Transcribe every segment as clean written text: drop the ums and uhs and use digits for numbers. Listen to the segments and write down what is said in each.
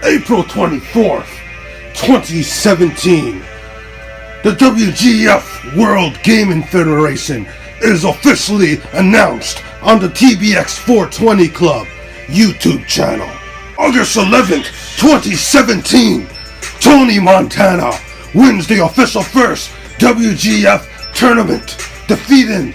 April 24th, 2017, the WGF World Gaming Federation is officially announced on the TBX 420 Club YouTube channel. August 11th, 2017, Tony Montana wins the official first WGF tournament, defeating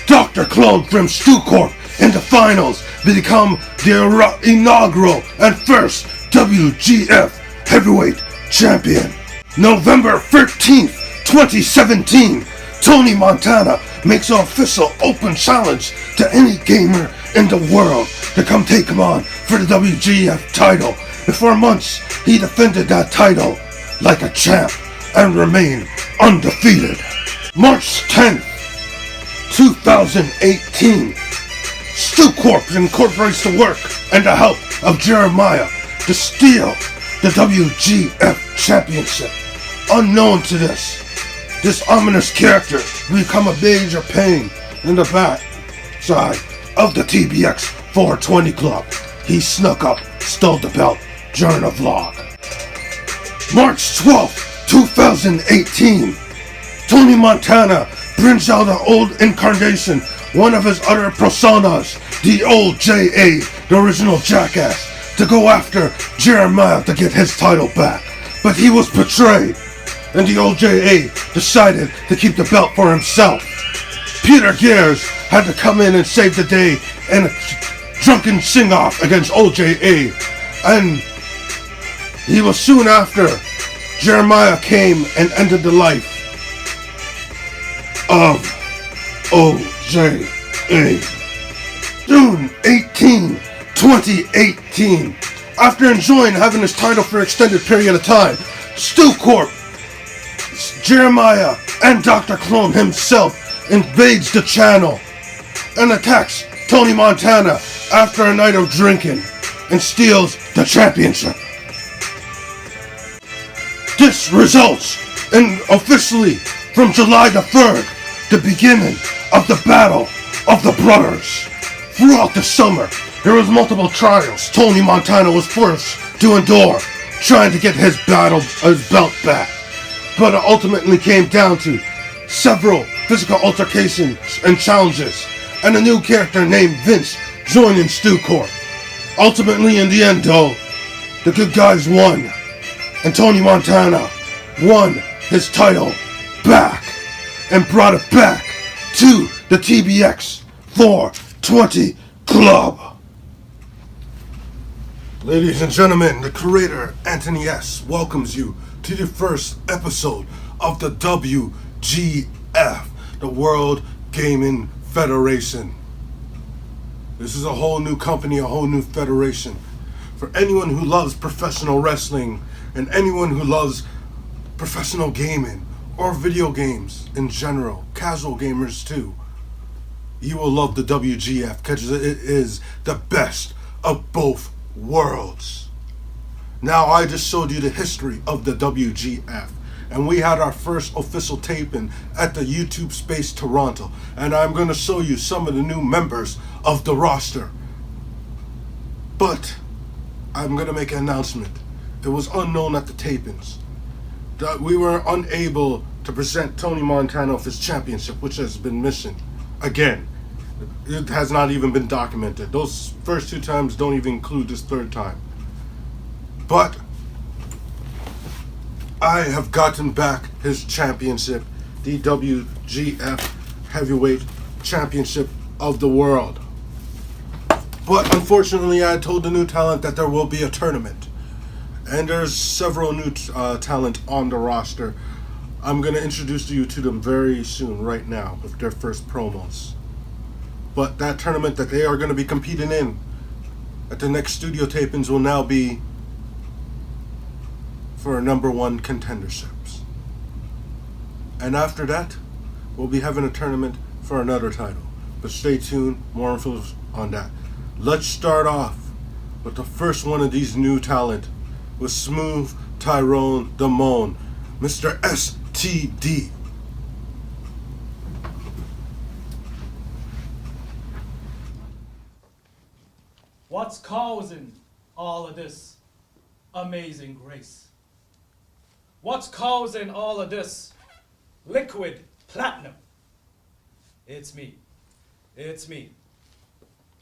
Dr. Clone from Stu Corp in the finals, become the inaugural and first WGF Heavyweight Champion. November 13th, 2017, Tony Montana makes an official open challenge to any gamer in the world to come take him on for the WGF title. And for months, he defended that title like a champ and remained undefeated. March 10th, 2018, Stu Corp incorporates the work and the help of Jeremiah to steal the WGF Championship. Unknown to this ominous character become a major pain in the back side of the TBX 420 Club. He snuck up, stole the belt during a vlog. March 12th, 2018, Tony Montana brings out an old incarnation, one of his other personas, the old J.A., the original jackass, to go after Jeremiah to get his title back. But he was betrayed, and the old J.A. decided to keep the belt for himself. Peter Gears had to come in and save the day in a drunken sing-off against old J.A. And he was soon after Jeremiah came and ended the life of OJA. June 18, 2018. After enjoying having his title for an extended period of time, Stu Corp, Jeremiah, and Dr. Clone himself invades the channel and attacks Tony Montana after a night of drinking and steals the championship. This results in officially from July the 3rd, the beginning of the Battle of the Brothers. Throughout the summer, there was multiple trials Tony Montana was forced to endure, trying to get his belt back. But it ultimately came down to several physical altercations and challenges, and a new character named Vince joining Stu Corp. Ultimately, in the end though, the good guys won, and Tony Montana won his title back and brought it back to the TBX 420 Club. Ladies and gentlemen, the creator Anthony S. welcomes you to the first episode of the WGF, the World Gaming Federation. This is a whole new company, a whole new federation. For anyone who loves professional wrestling and anyone who loves professional gaming or video games in general, casual gamers too, you will love the WGF because it is the best of both worlds. Now, I just showed you the history of the WGF, and we had our first official taping at the YouTube Space Toronto, and I'm going to show you some of the new members of the roster. But I'm going to make an announcement. It was unknown at the tapings that we were unable to present Tony Montana with his championship, which has been missing. Again, it has not even been documented. Those first two times don't even include this third time. But I have gotten back his championship, the WGF Heavyweight Championship of the world. But unfortunately, I told the new talent that there will be a tournament. And there's several new talent on the roster. I'm going to introduce you to them very soon, right now, with their first promos. But that tournament that they are going to be competing in at the next studio tapings will now be for number one contenderships. And after that, we'll be having a tournament for another title. But stay tuned, more info on that. Let's start off with the first one of these new talent, with Smooth Tyrone Damone, Mr. STD. What's causing all of this Amazing grace. What's causing all of this liquid platinum? It's me. It's me.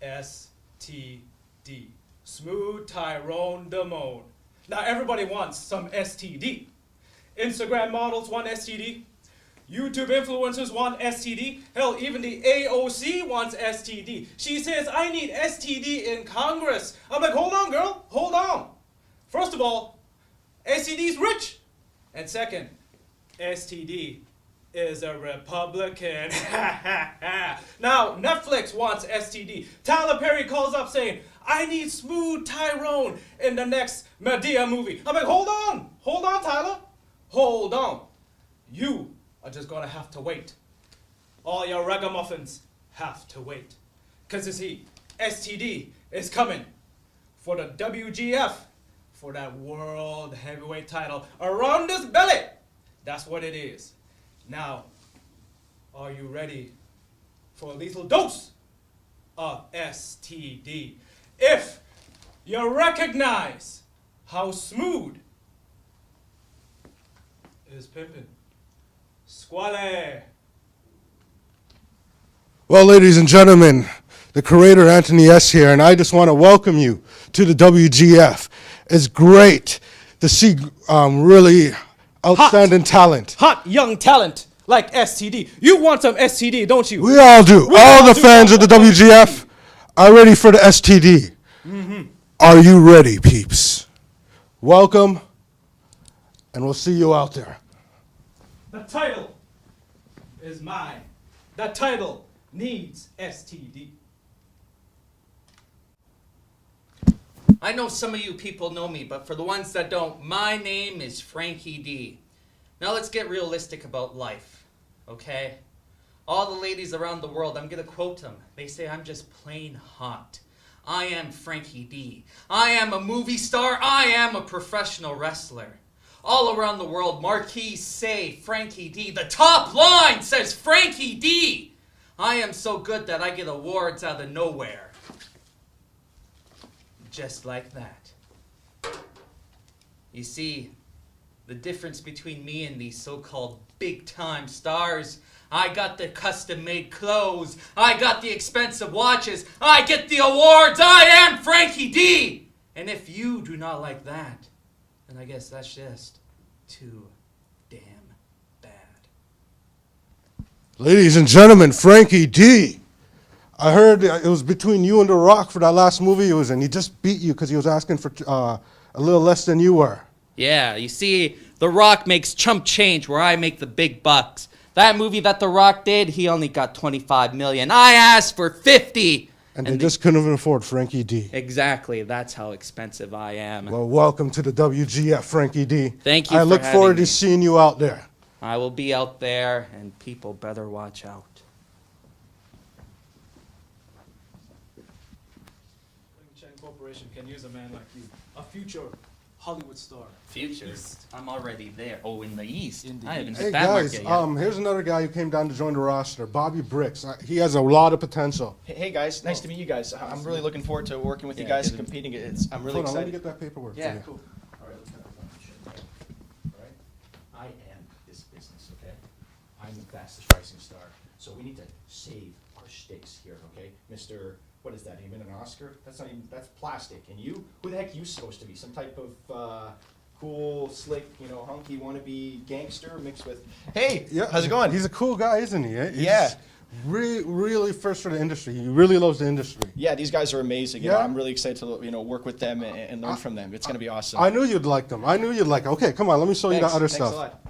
STD. Smooth Tyrone Damone. Now everybody wants some STD. Instagram models want STD. YouTube influencers want STD. Hell, even the AOC wants STD. She says, I need STD in Congress. I'm like, hold on, girl. Hold on. First of all, STD's rich. And second, STD is a Republican. Now, Netflix wants STD. Tyler Perry calls up saying, I need Smooth Tyrone in the next Medea movie. I'm like, hold on, Tyler. Hold on. You are just gonna have to wait. All your ragamuffins have to wait. Cause you see, STD is coming for the WGF, for that world heavyweight title around his belly. That's what it is. Now, are you ready for a lethal dose of STD? If you recognize how smooth is pimpin', squale. Well, ladies and gentlemen, the creator Anthony S. here, and I just want to welcome you to the WGF. It's great to see really outstanding talent. Hot young talent like STD. You want some STD, don't you? We all do. All the fans of the WGF are ready for the STD. Are you ready, peeps? Welcome, and we'll see you out there. The title is mine. The title needs STD. I know some of you people know me, but for the ones that don't, my name is Frankie D. Now let's get realistic about life, okay? All the ladies around the world, I'm gonna quote them. They say I'm just plain hot. I am Frankie D. I am a movie star. I am a professional wrestler. All around the world, marquees say Frankie D. The top line says Frankie D. I am so good that I get awards out of nowhere. Just like that. You see, the difference between me and these so-called big-time stars, I got the custom-made clothes, I got the expensive watches, I get the awards, I am Frankie D! And if you do not like that, then I guess that's just too damn bad. Ladies and gentlemen, Frankie D. I heard it was between you and The Rock for that last movie he was in. He just beat you because he was asking for a little less than you were. Yeah, you see, The Rock makes chump change where I make the big bucks. That movie that The Rock did, he only got $25 million. I asked for 50. And they just couldn't afford Frankie D. Exactly, that's how expensive I am. Well, welcome to the WGF, Frankie D. Thank you. I look forward to seeing you out there. I will be out there, and people better watch out. Corporation can use a man like you, a future Hollywood star. Future? I'm already there. Oh, in the East. I haven't Hey hit that guys, market yet. here's another guy who came down to join the roster, Bobby Bricks. He has a lot of potential. Hey guys, nice to meet you guys. I'm really looking forward to working with you Yeah, guys, good. competing. I'm really Hold on, let me excited. get that paperwork. Yeah, for you. cool. All right, let's have a conversation. All right? I am this business, okay? I'm the fastest rising star. So we need to save our stakes here, okay? Mr. What is that, even an Oscar? That's not even, that's plastic. And you, who the heck are you supposed to be? Some type of cool, slick, hunky wannabe gangster mixed with, Hey, how's it going? He's a cool guy, isn't he? He's Yeah. really first for the industry. He really loves the industry. Yeah, these guys are amazing. You know, Yeah? I'm really excited to work with them and learn from them. It's going to be awesome. I knew you'd like them. I knew you'd like them. Okay, come on, let me show you Thanks. the other Thanks stuff. a lot.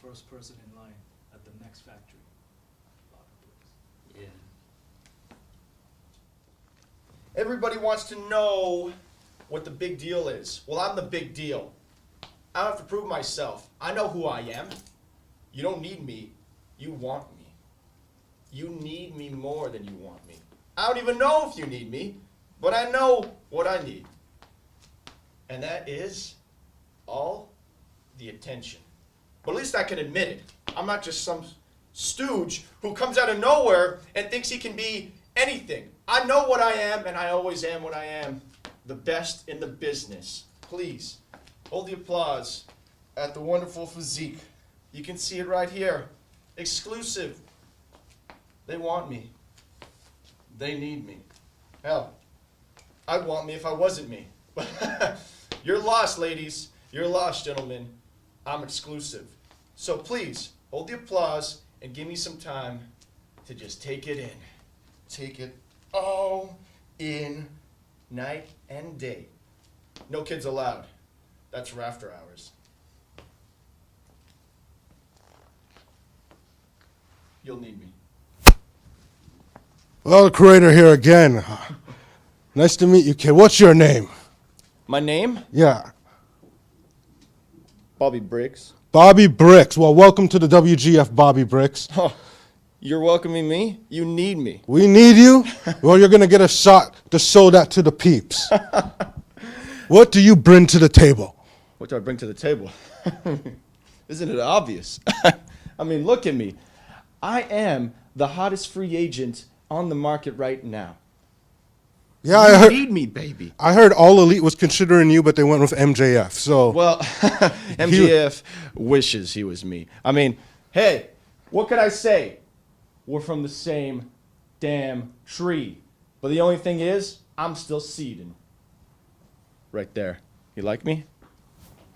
The first person in line at the next factory. Yeah. Everybody wants to know what the big deal is. Well, I'm the big deal. I don't have to prove myself. I know who I am. You don't need me. You want me. You need me more than you want me. I don't even know if you need me, but I know what I need. And that is all the attention. But at least I can admit it. I'm not just some stooge who comes out of nowhere and thinks he can be anything. I know what I am, and I always am what I am. the best in the business. Please, hold the applause at the wonderful physique. You can see it right here. Exclusive. They want me. They need me. Hell, I'd want me if I wasn't me. You're lost, ladies. You're lost, gentlemen. I'm exclusive. So please, hold the applause and give me some time to just take it in. Take it all in, night and day. No kids allowed. That's for after hours. You'll need me. Well, the creator here again. Nice to meet you, kid. What's your name? My name? Yeah. Bobby Briggs. Bobby Bricks. Well, welcome to the WGF, Bobby Bricks. Oh, you're welcoming me? You need me. We need you? Well, you're going to get a shot to show that to the peeps. What do you bring to the table? What do I bring to the table? Isn't it obvious? I mean, look at me. I am the hottest free agent on the market right now. Yeah, You need me, baby. I heard All Elite was considering you, but they went with MJF. So Well, MGF wishes he was me. I mean, hey, what could I say? We're from the same damn tree. But the only thing is, I'm still seeding. Right there. You like me?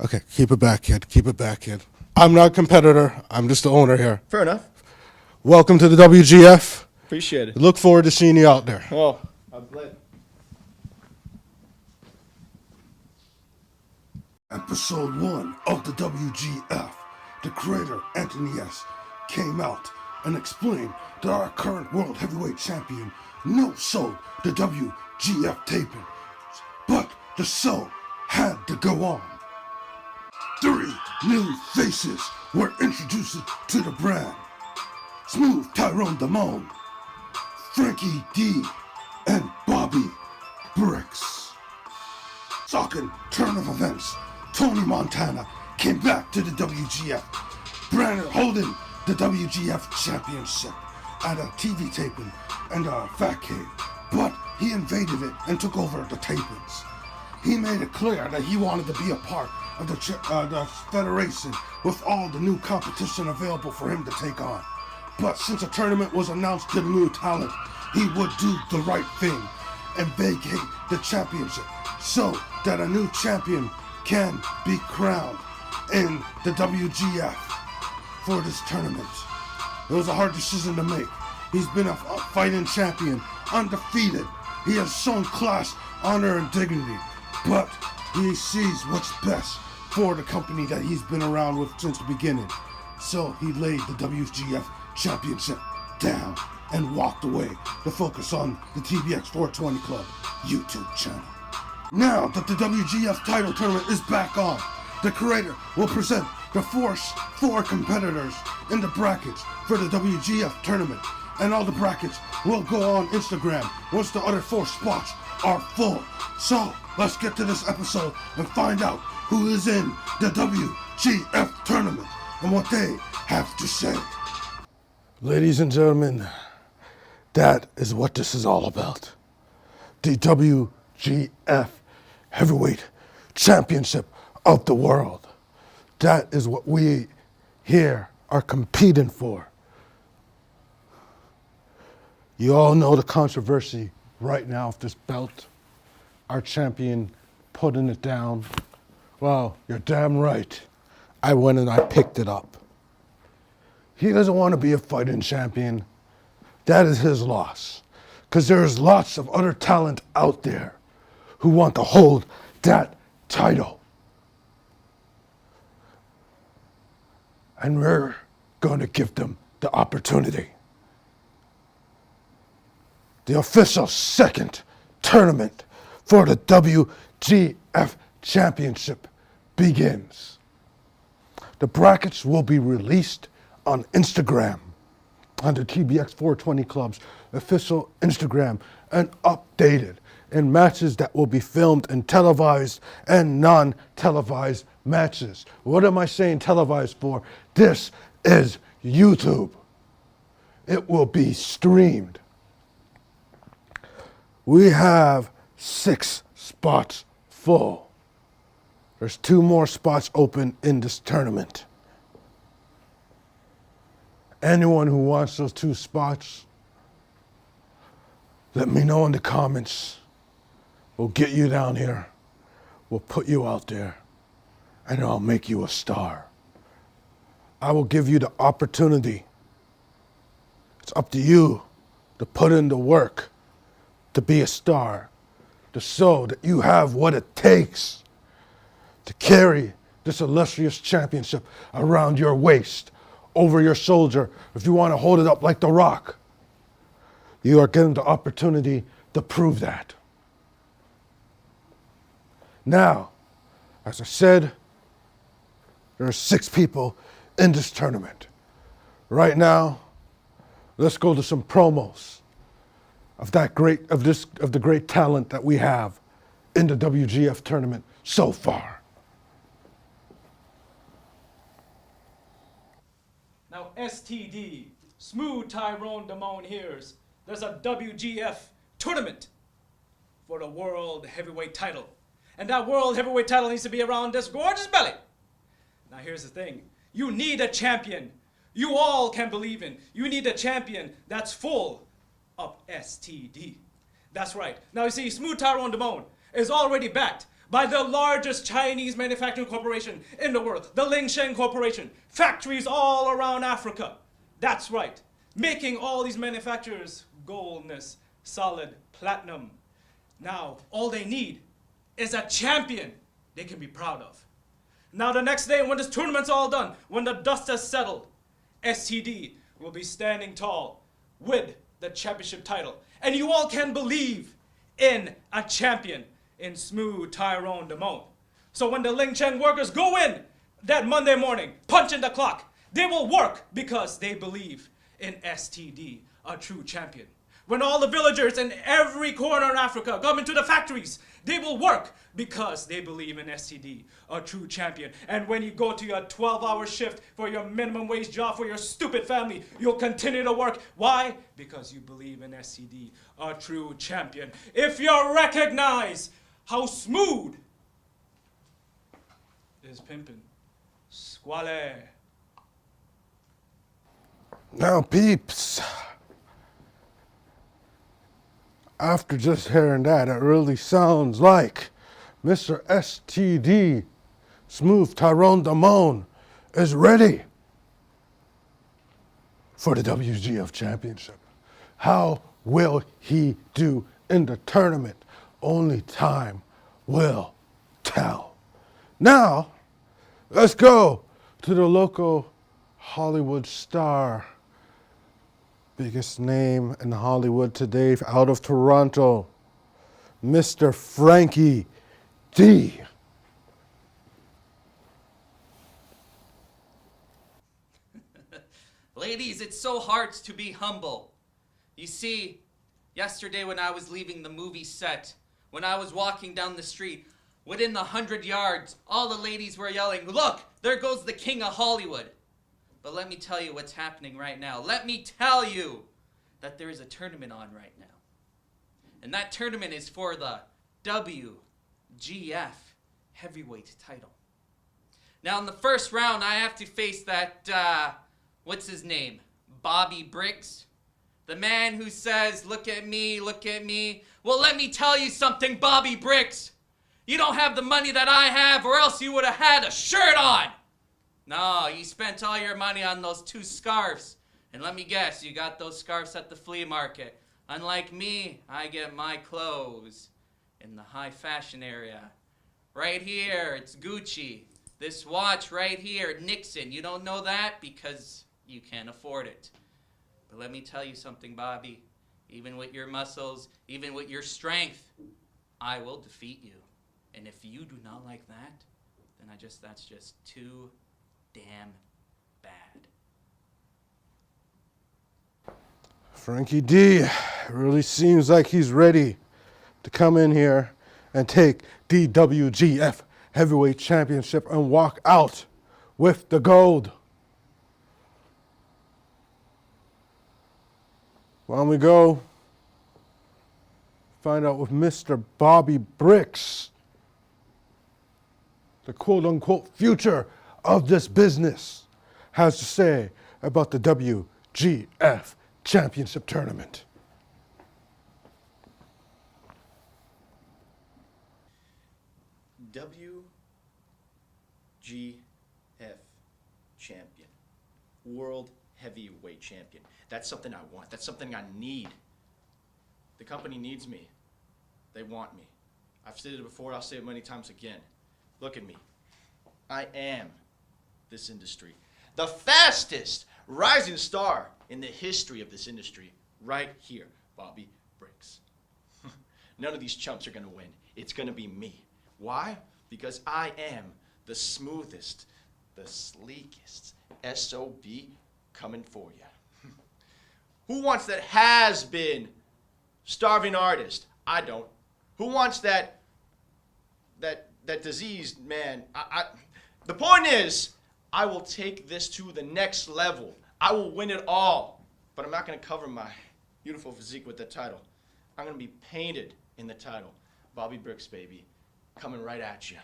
okay, keep it back, kid. Keep it back, kid. I'm not a competitor. I'm just the owner here. Fair enough. Welcome to the WGF. Appreciate it. Look forward to seeing you out there. Oh, I'm glad. Episode 1 of the WGF, the creator, Anthony S., came out and explained that our current World Heavyweight Champion no-sold the WGF taping, but the show had to go on. 3 new faces were introduced to the brand. Smooth Tyrone Damone, Frankie D, and Bobby Bricks. Talking turn of events, Tony Montana came back to the WGF, Brandon holding the WGF Championship at a TV taping and a Fat Cave, but he invaded it and took over the tapings. He made it clear that he wanted to be a part of the federation with all the new competition available for him to take on. But since a tournament was announced to the new talent, he would do the right thing and vacate the championship so that a new champion can be crowned in the WGF for this tournament. It was a hard decision to make. He's been a fighting champion, undefeated. He has shown class, honor, and dignity, but he sees what's best for the company that he's been around with since the beginning. So he laid the WGF Championship down and walked away to focus on the TBX 420 Club YouTube channel. Now that the WGF title tournament is back on, the creator will present the four competitors in the brackets for the WGF tournament, and all the brackets will go on Instagram once the other 4 spots are full. So let's get to this episode and find out who is in the WGF tournament and what they have to say. Ladies and gentlemen, that is what this is all about. The WGF Heavyweight Championship of the world. That is what we here are competing for. You all know the controversy right now of this belt. Our champion putting it down. Well, you're damn right. I went and I picked it up. He doesn't want to be a fighting champion. That is his loss. Because there's lots of other talent out there who want to hold that title. And we're going to give them the opportunity. The official second tournament for the WGF Championship begins. The brackets will be released on Instagram, on the TBX 420 Club's official Instagram, and updated in matches that will be filmed and televised and non-televised matches. What am I saying televised for? This is YouTube. It will be streamed. We have 6 spots full. There's 2 more spots open in this tournament. Anyone who wants those 2 spots, let me know in the comments. We'll get you down here. We'll put you out there. And I'll make you a star. I will give you the opportunity. It's up to you to put in the work to be a star, to show that you have what it takes to carry this illustrious championship around your waist, over your shoulder, if you want to hold it up like The Rock. You are given the opportunity to prove that. Now, as I said, there are 6 people in this tournament. Right now, let's go to some promos of the great talent that we have in the WGF tournament so far. Now, STD, Smooth Tyrone Damone here's. There's a WGF tournament for the World Heavyweight title. And that World Heavyweight title needs to be around this gorgeous belly. Now, here's the thing. You need a champion you all can believe in. You need a champion that's full of STD. That's right. Now, you see, Smooth Tyrone Damone is already backed by the largest Chinese manufacturing corporation in the world, the Lingsheng Corporation. Factories all around Africa. That's right. Making all these manufacturers goldness, solid platinum. Now, all they need is a champion they can be proud of. Now, the next day, when this tournament's all done, when the dust has settled, STD will be standing tall with the championship title. And you all can believe in a champion in Smooth Tyrone Damone. So when the Ling Cheng workers go in that Monday morning, punching the clock, they will work because they believe in STD, a true champion. When all the villagers in every corner of Africa come into the factories, they will work because they believe in STD, a true champion. And when you go to your 12-hour shift for your minimum wage job for your stupid family, you'll continue to work. Why? Because you believe in STD, a true champion. If you recognize how smooth is pimpin', squale. Now, peeps, after just hearing that, it really sounds like Mr. STD, Smooth Tyrone Damone, is ready for the WGF Championship. How will he do in the tournament? Only time will tell. Now, let's go to the local Hollywood star. Biggest name in Hollywood today out of Toronto, Mr. Frankie D. Ladies, it's so hard to be humble. You see, yesterday when I was leaving the movie set, when I was walking down the street, within the 100 yards, all the ladies were yelling, "Look, there goes the king of Hollywood." But let me tell you what's happening right now. Let me tell you that there is a tournament on right now. And that tournament is for the WGF heavyweight title. Now, in the first round, I have to face that, what's his name? Bobby Briggs. The man who says, "Look at me, look at me." Well, let me tell you something, Bobby Briggs. You don't have the money that I have, or else you would have had a shirt on. No, you spent all your money on those 2 scarves. And let me guess, you got those scarves at the flea market. Unlike me, I get my clothes in the high fashion area. Right here, it's Gucci. This watch right here, Nixon. You don't know that because you can't afford it. But let me tell you something, Bobby. Even with your muscles, even with your strength, I will defeat you. And if you do not like that, then that's just too damn bad. Frankie D really seems like he's ready to come in here and take the WGF Heavyweight Championship and walk out with the gold. Why don't we go find out what Mr. Bobby Bricks, the quote-unquote future of this business, has to say about the WGF Championship Tournament. WGF champion. World heavyweight champion. That's something I want. That's something I need. The company needs me. They want me. I've stated it before, I'll say it many times again. Look at me. I am this industry. The fastest rising star in the history of this industry. Right here, Bobby Bricks. None of these chumps are going to win. It's going to be me. Why? Because I am the smoothest, the sleekest SOB coming for you. Who wants that has-been starving artist? I don't. Who wants that diseased man? The point is, I will take this to the next level. I will win it all. But I'm not going to cover my beautiful physique with the title. I'm going to be painted in the title. Bobby Bricks, baby. Coming right at you.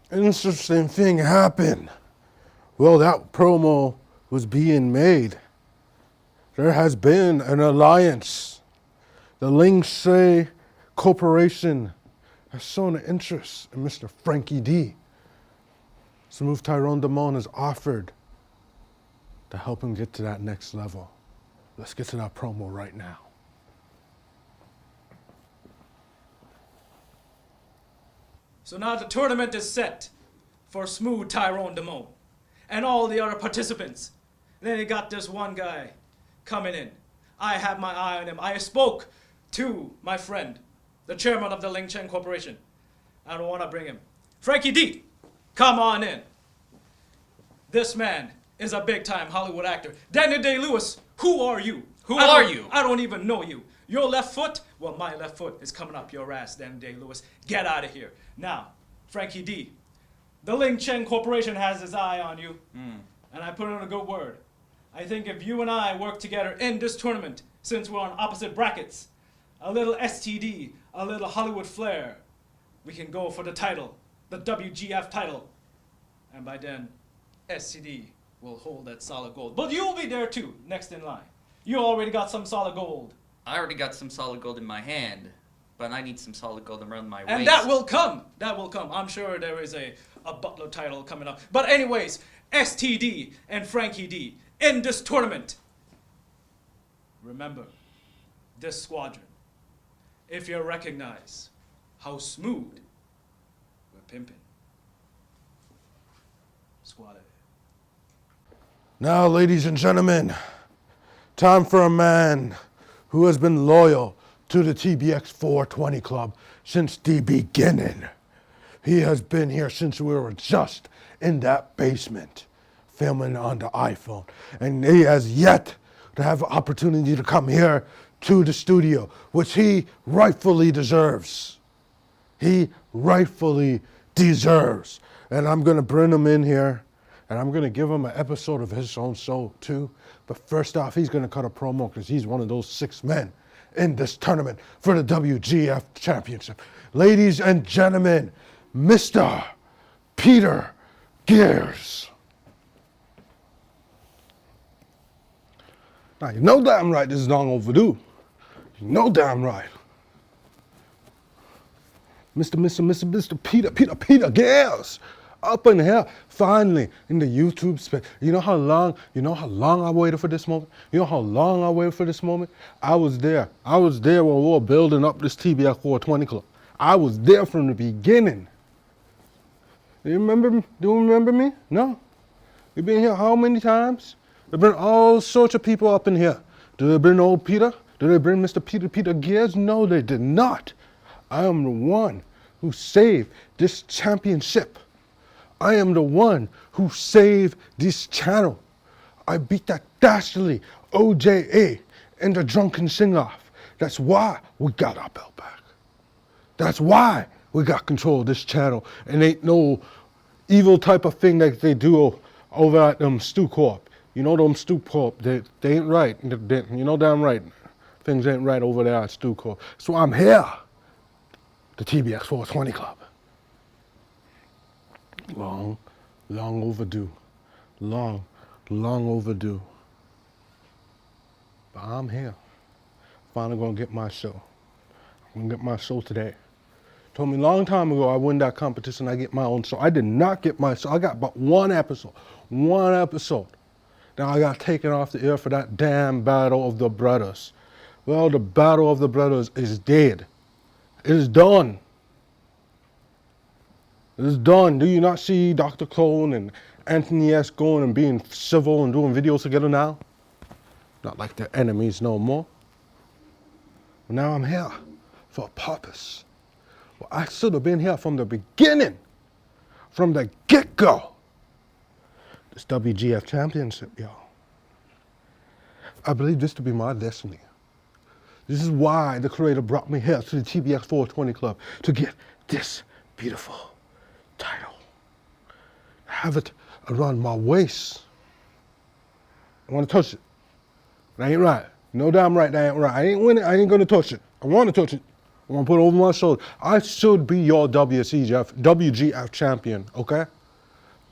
An interesting thing happened. Well, that promo was being made. There has been an alliance. The Lingshay Corporation has shown an interest in Mr. Frankie D. Smooth Tyrone Damone has offered to help him get to that next level. Let's get to that promo right now. So now the tournament is set for Smooth Tyrone Damone and all the other participants. Then you got this one guy coming in. I have my eye on him. I spoke to my friend, the chairman of the Ling Chen Corporation. I don't want to bring him. Frankie D, come on in. This man is a big-time Hollywood actor. Daniel Day-Lewis, who are you? Who are you? I don't even know you. Your left foot? Well, my left foot is coming up your ass, Daniel Day-Lewis. Get out of here. Now, Frankie D, the Ling Chen Corporation has his eye on you, and I put in a good word. I think if you and I work together in this tournament, since we're on opposite brackets, a little STD, a little Hollywood flair, we can go for the title, the WGF title. And by then, STD will hold that solid gold. But you'll be there too, next in line. You already got some solid gold. I already got some solid gold in my hand, but I need some solid gold around my waist. And that will come. That will come. I'm sure there is a Butler title coming up. But anyways, STD and Frankie D in this tournament. Remember, this squadron, if you recognize how smooth we're pimping. Squad A. Now, ladies and gentlemen, time for a man who has been loyal to the TBX 420 Club since the beginning. He has been here since we were just in that basement filming on the iPhone. And he has yet to have an opportunity to come here to the studio, which he rightfully deserves. He rightfully deserves. And I'm going to bring him in here, and I'm going to give him an episode of his own show too. But first off, he's going to cut a promo because he's one of those 6 men in this tournament for the WGF Championship. Ladies and gentlemen, Mr. Peter Gears. Now, you know damn right this is long overdue. You know damn right. Mr. Peter Gears. Up in here, finally, in the YouTube space. You know how long I waited for this moment? You know how long I waited for this moment? I was there. I was there when we were building up this TBX 420 Club. I was there from the beginning. Do you remember me? No? You've been here how many times? There've been all sorts of people up in here. Did they bring old Peter? Did they bring Mr. Peter Gears? No, they did not. I am the one who saved this championship. I am the one who saved this channel. I beat that dastardly OJA in the drunken sing-off. That's why we got our belt back. That's why we got control of this channel. And ain't no evil type of thing that they do over at Stu Corp. You know them Stu Corp, they ain't right. You know damn right. Things ain't right over there at Stu Corp. So I'm here, the TBX 420 Club. Long overdue. Long overdue. But I'm here. Finally gonna get my show. I'm gonna get my show today. Told me a long time ago I win that competition, I get my own show. I did not get my show. I got but one episode. Now I got taken off the air for that damn Battle of the Brothers. Well, the Battle of the Brothers is dead. It is done. It is done. Do you not see Dr. Clone and Anthony S. going and being civil and doing videos together now? Not like they're enemies no more. But now I'm here for a purpose. Well, I should have been here from the beginning, from the get-go. This WGF championship, y'all. I believe this to be my destiny. This is why the creator brought me here to the TBX 420 Club, to get this beautiful title. Have it around my waist. I want to touch it. That ain't right. No damn right, that ain't right. I ain't winning. I ain't gonna touch it. I want to touch it. I want to put it over my shoulder. I should be your WGF champion, okay?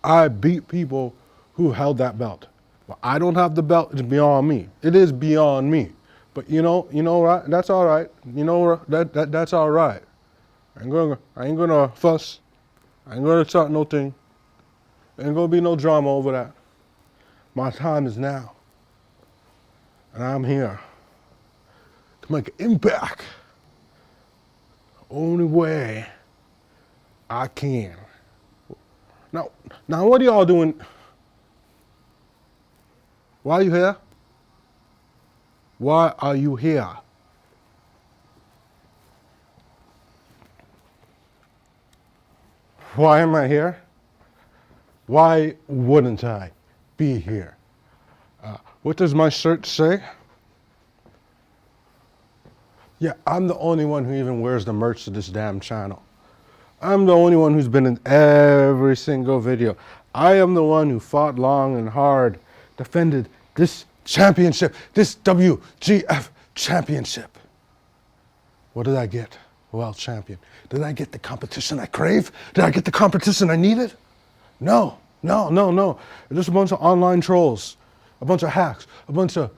I beat people who held that belt. But I don't have the belt. It's beyond me. It is beyond me. But you know, right? That's all right. You know, that's all right. I ain't gonna fuss. I ain't gonna start no thing. Ain't gonna be no drama over that. My time is now. And I'm here to make an impact. Only way I can. Now what are y'all doing? Why are you here? Why are you here? Why am I here? Why wouldn't I be here? What does my shirt say? Yeah, I'm the only one who even wears the merch to this damn channel. I'm the only one who's been in every single video. I am the one who fought long and hard, defended this championship, this WGF championship. What did I get? World champion. Did I get the competition I crave? Did I get the competition I needed? No. Just a bunch of online trolls, a bunch of hacks, a bunch of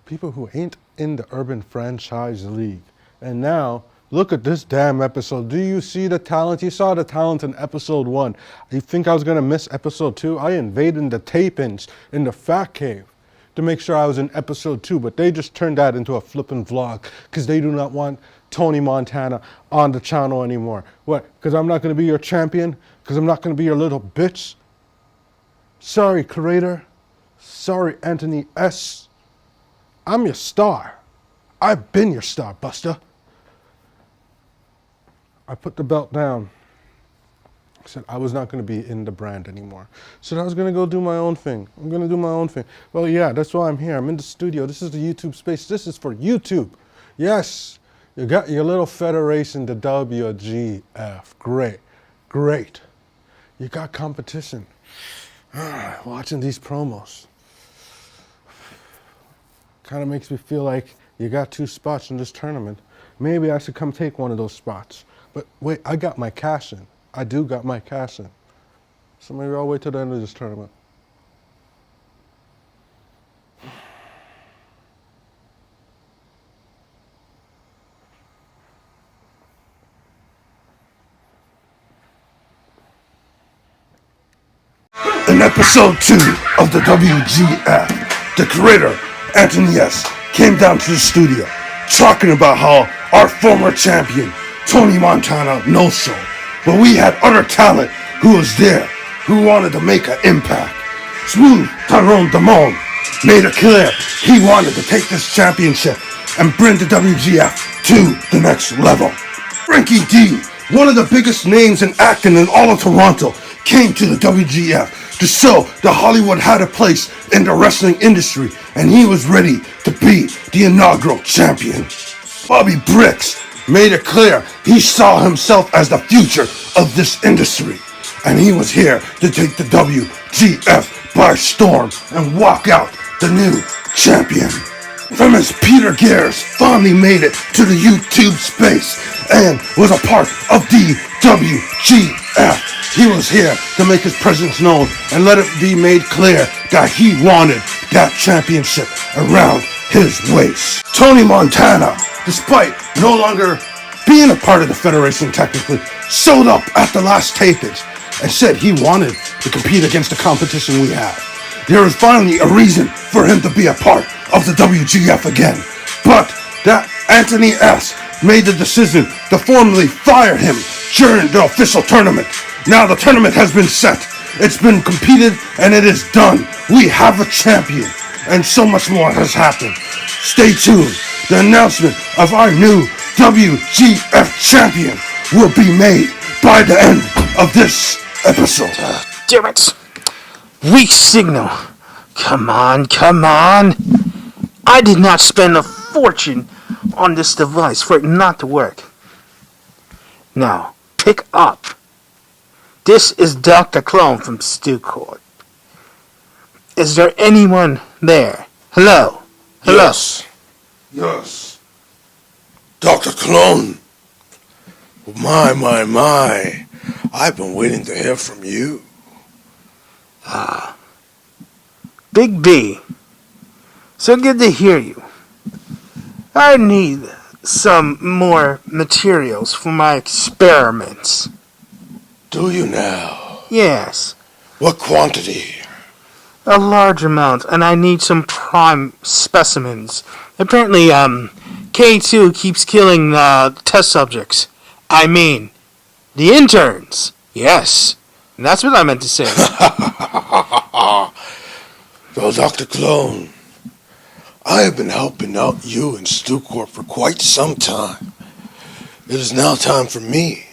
people who ain't in the Urban Franchise League. And now, look at this damn episode. Do you see the talent? You saw the talent in episode 1. You think I was gonna miss episode 2? I invaded the tape-ins in the Fat Cave to make sure I was in episode 2, but they just turned that into a flippin' vlog because they do not want Tony Montana on the channel anymore. What? Because I'm not gonna be your champion? Because I'm not gonna be your little bitch? Sorry, creator. Sorry, Anthony S. I'm your star. I've been your star, Buster. I put the belt down. I said I was not going to be in the brand anymore. So I was going to go do my own thing. I'm going to do my own thing. Well, yeah, that's why I'm here. I'm in the studio. This is the YouTube space. This is for YouTube. Yes, you got your little federation, the WGF. Great. You got competition. Watching these promos kind of makes me feel like you got 2 spots in this tournament. Maybe I should come take one of those spots. But wait, I got my cash in. I do got my cash in. So maybe I'll wait till the end of this tournament. In episode 2 of the WGF, the creator, Anthony S., came down to the studio talking about how our former champion, Tony Montana, no-show. But we had other talent who was there, who wanted to make an impact. Smooth Tyrone Damone made it clear he wanted to take this championship and bring the WGF to the next level. Frankie D, one of the biggest names in acting in all of Toronto, came to the WGF to show that Hollywood had a place in the wrestling industry, and he was ready to be the inaugural champion. Bobby Bricks made it clear he saw himself as the future of this industry, and he was here to take the WGF by storm and walk out the new champion. Famous Peter Gears finally made it to the YouTube space and was a part of the WGF. He was here to make his presence known and let it be made clear that he wanted that championship around his waist. Tony Montana, despite no longer being a part of the Federation technically, showed up at the last tapage and said he wanted to compete against the competition we have. There is finally a reason for him to be a part of the WGF again. But that Anthony S. made the decision to formally fire him during the official tournament. Now the tournament has been set. It's been competed and it is done. We have a champion. And so much more has happened. Stay tuned. The announcement of our new WGF champion will be made by the end of this episode. Damn it! Weak signal. Come on, come on. I did not spend a fortune on this device for it not to work. Now, pick up. This is Dr. Clone from Stu Court. Is there anyone there? Hello? Hello? Yes. Dr. Clone. My. I've been waiting to hear from you. Big B. So good to hear you. I need some more materials for my experiments. Do you now? Yes. What quantity? A large amount, and I need some prime specimens. Apparently, K2 keeps killing test subjects. I mean, the interns. Yes. And that's what I meant to say. Well, Dr. Clone, I have been helping out you and StuCorp for quite some time. It is now time for me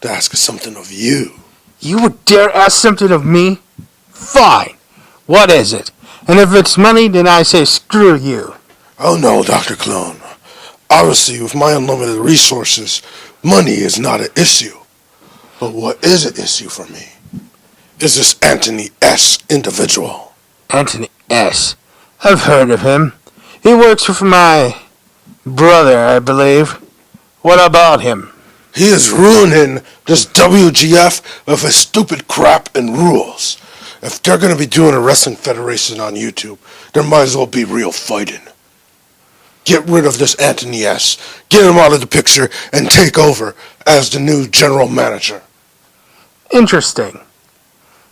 to ask something of you. You would dare ask something of me? Fine. What is it? And if it's money, then I say screw you. Oh no, Dr. Clone. Obviously, with my unlimited resources, money is not an issue. But what is an issue for me is this Anthony S. individual. Anthony S. I've heard of him. He works for my brother, I believe. What about him? He is ruining this WGF with his stupid crap and rules. If they're going to be doing a wrestling federation on YouTube, there might as well be real fighting. Get rid of this Anthony S. Get him out of the picture and take over as the new general manager. Interesting.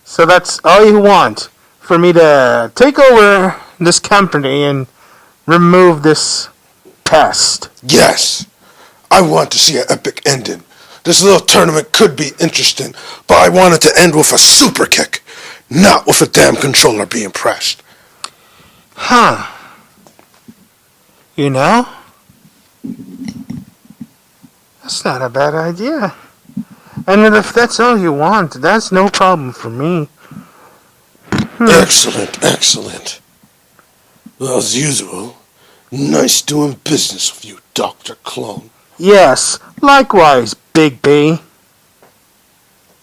So that's all you want, for me to take over this company and remove this pest? Yes. I want to see an epic ending. This little tournament could be interesting, but I want it to end with a super kick, not with a damn controller being pressed. Huh. You know? That's not a bad idea. And if that's all you want, that's no problem for me. Excellent. Well, as usual, nice doing business with you, Dr. Clone. Yes, likewise, Big B.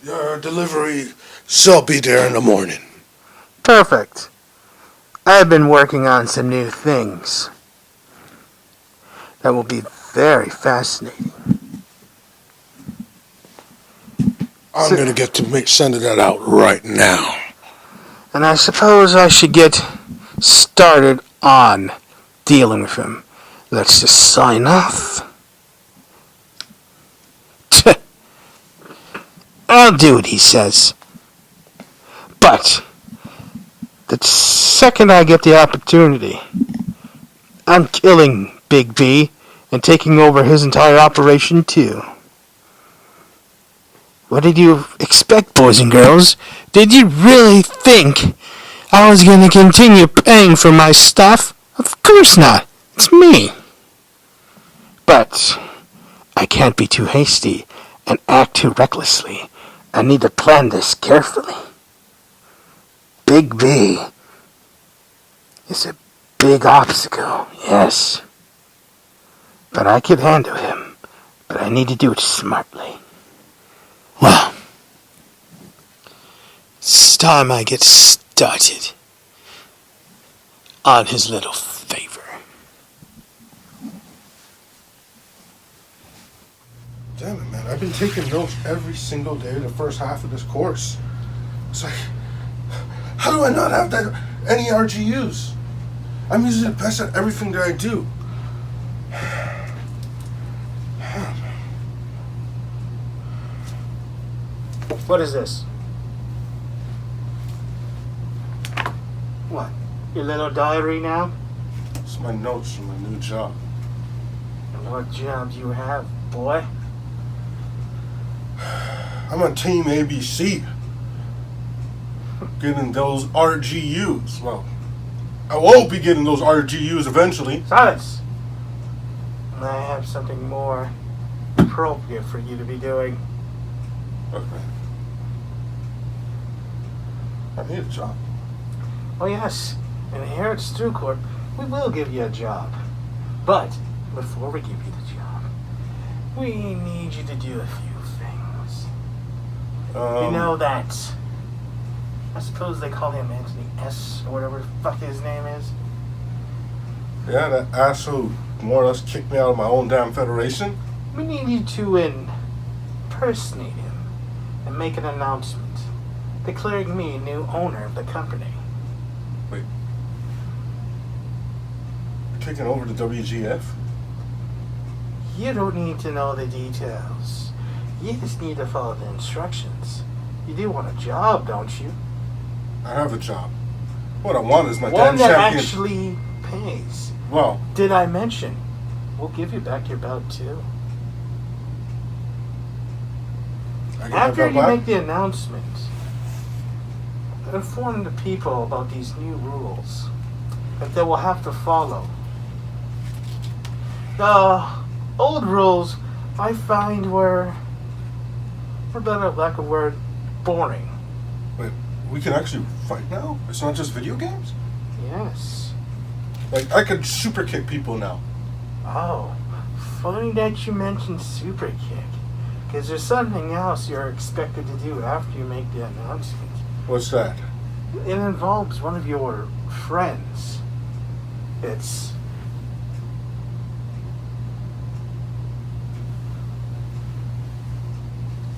Your delivery shall be there in the morning. Perfect. I've been working on some new things that will be very fascinating. I'm going to get to sending that out right now. And I suppose I should get started on dealing with him. Let's just sign off. I'll do what he says. But the second I get the opportunity, I'm killing Big B and taking over his entire operation too. What did you expect, boys and girls? Did you really think I was going to continue paying for my stuff? Of course not. It's me. But I can't be too hasty and act too recklessly. I need to plan this carefully. Big B is a big obstacle, yes. But I could handle him. But I need to do it smartly. Well, it's time I get started. started on his little favor. Damn it, man. I've been taking notes every single day the first half of this course. It's like, how do I not have that any RGUs? I'm usually the best at everything that I do. What is this? What? Your little diary now? It's my notes from my new job. What job do you have, boy? I'm on Team ABC. Getting those RGUs. Well, I won't be getting those RGUs eventually. Silence! I have something more appropriate for you to be doing. Okay. I need a job. Oh yes, and here at StuCorp, we will give you a job. But before we give you the job, we need you to do a few things. You know that, I suppose they call him Anthony S. or whatever the fuck his name is? Yeah, that asshole more or less kicked me out of my own damn federation. We need you to impersonate him and make an announcement declaring me new owner of the company. Wait. You're taking over the WGF? You don't need to know the details. You just need to follow the instructions. You do want a job, don't you? I have a job. What I want is my One damn that champion. actually pays. Well, Did I mention? We'll give you back your belt too. I get my After belt you back? make the announcement, inform the people about these new rules that they will have to follow. The old rules I find were, for better lack of word, boring. Wait, we can actually fight now? It's not just video games? Yes. Like, I could super kick people now. Oh, funny that you mentioned Super Kick, because there's something else you're expected to do after you make the announcement. What's that? It involves one of your friends.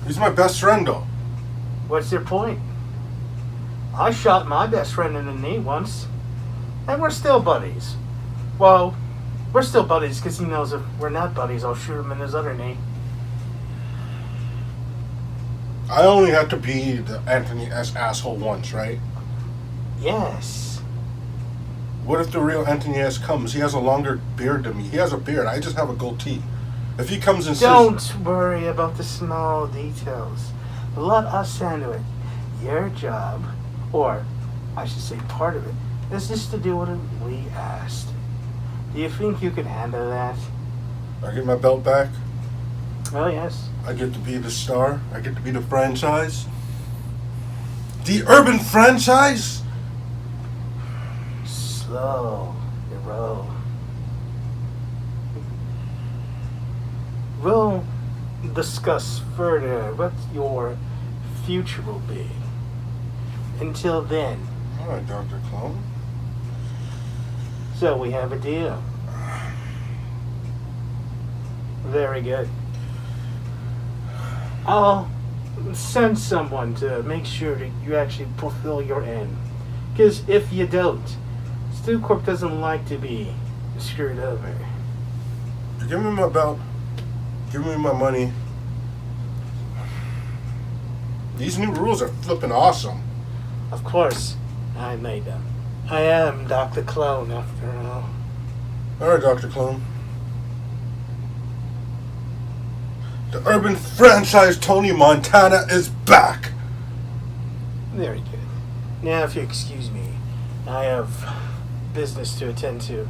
He's my best friend, though. What's your point? I shot my best friend in the knee once, and we're still buddies. Well, we're still buddies because he knows if we're not buddies, I'll shoot him in his other knee. I only had to be the Anthony S. asshole once, right? Yes. What if the real Anthony S. comes? He has a longer beard than me. He has a beard. I just have a goatee. If he comes and Don't says... worry about the small details. Let us handle it. Your job, or I should say part of it, is just to do what we asked. Do you think you can handle that? I get my belt back. Oh, yes. I get to be the star. I get to be the franchise. The urban franchise? Slow your roll. We'll discuss further what your future will be. Until then, All right, Dr. Clone. so we have a deal. Very good. I'll send someone to make sure that you actually fulfill your end. Because if you don't, StuCorp doesn't like to be screwed over. Give me my belt. Give me my money. These new rules are flipping awesome. Of course, I made them. I am Dr. Clone, after all. All right, Dr. Clone. The urban franchise Tony Montana is back. Very good. Now, if you excuse me, I have business to attend to.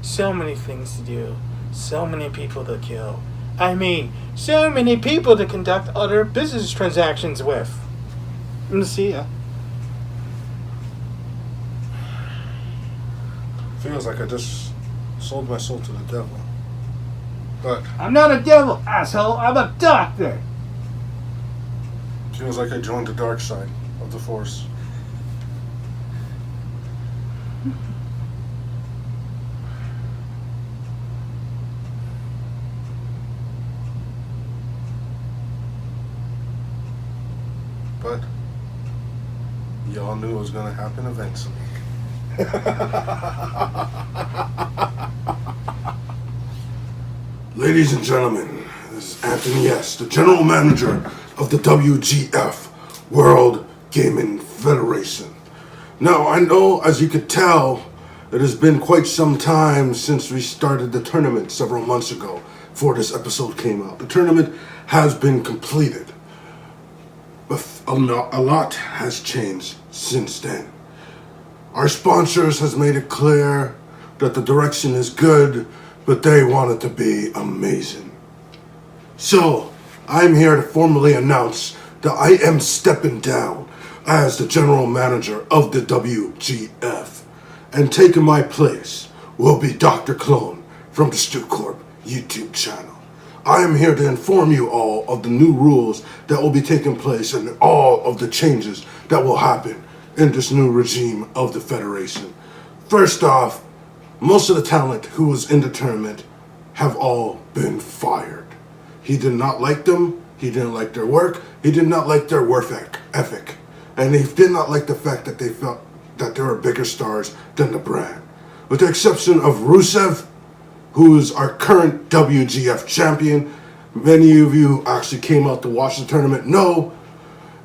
So many things to do. So many people to kill. I mean, so many people to conduct other business transactions with. See ya. Feels like I just sold my soul to the devil. But I'm not a devil, asshole. I'm a doctor. feels like I joined the dark side of the Force. but y'all knew it was going to happen eventually. Ladies and gentlemen, this is Anthony S., the General Manager of the WGF, World Gaming Federation. Now, I know, as you could tell, it has been quite some time since we started the tournament several months ago before this episode came out. The tournament has been completed, but a lot has changed since then. Our sponsors has made it clear that the direction is good, but they want it to be amazing. So, I'm here to formally announce that I am stepping down as the General Manager of the WGF. And taking my place will be Dr. Clone from the Stu Corp YouTube channel. I am here to inform you all of the new rules that will be taking place and all of the changes that will happen in this new regime of the Federation. First off, most of the talent who was in the tournament have all been fired. He did not like them, he didn't like their work, he did not like their work ethic, and he did not like the fact that they felt that there are bigger stars than the brand. With the exception of Rusev, who is our current WGF champion, many of you actually came out to watch the tournament know,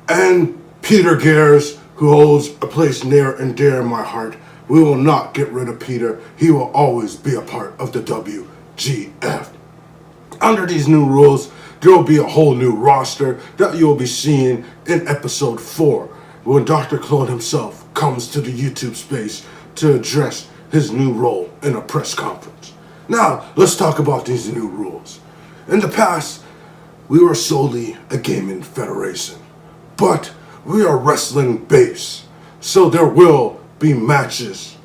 and Peter Gears, who holds a place near and dear in my heart. We will not get rid of Peter. He will always be a part of the WGF. Under these new rules, there will be a whole new roster that you will be seeing in episode 4, when Dr. Clone himself comes to the YouTube space to address his new role in a press conference. Now, let's talk about these new rules. In the past, we were solely a gaming federation, but we are wrestling based, so there will be matches,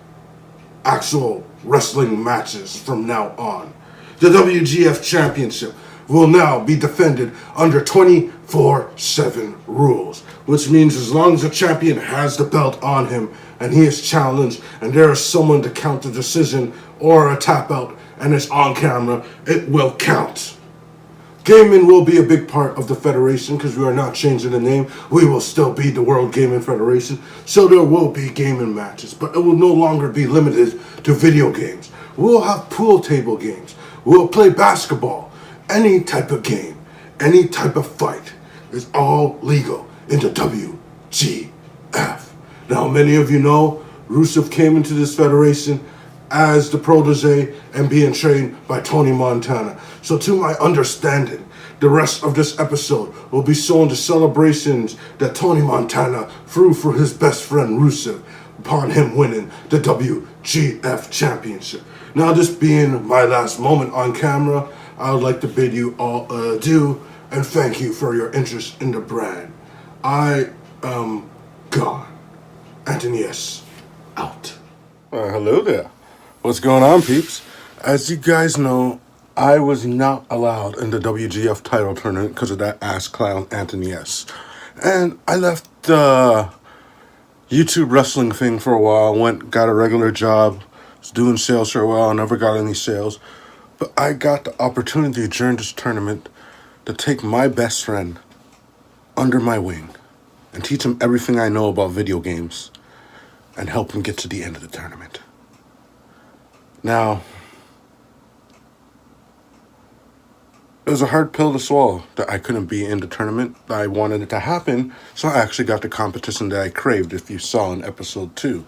actual wrestling matches from now on. The WGF Championship will now be defended under 24/7 rules, which means as long as the champion has the belt on him and he is challenged and there is someone to count the decision or a tap out and it's on camera, it will count. Gaming will be a big part of the Federation because we are not changing the name. We will still be the World Gaming Federation, so there will be gaming matches, but it will no longer be limited to video games. We'll have pool table games. We'll play basketball. Any type of game, any type of fight is all legal in the WGF. Now, many of you know Rusev came into this federation as the protege and being trained by Tony Montana. So to my understanding, the rest of this episode will be showing the celebrations that Tony Montana threw for his best friend Rusev upon him winning the WGF Championship. Now, this being my last moment on camera, I would like to bid you all adieu and thank you for your interest in the brand. I am gone. Anthony S. out. Hello there. What's going on, peeps? As you guys know, I was not allowed in the WGF title tournament because of that ass clown Anthony S. And I left the YouTube wrestling thing for a while, got a regular job, was doing sales for a while, never got any sales. But I got the opportunity during this tournament to take my best friend under my wing and teach him everything I know about video games and help him get to the end of the tournament. Now, it was a hard pill to swallow that I couldn't be in the tournament. I wanted it to happen, so I actually got the competition that I craved, if you saw in episode 2.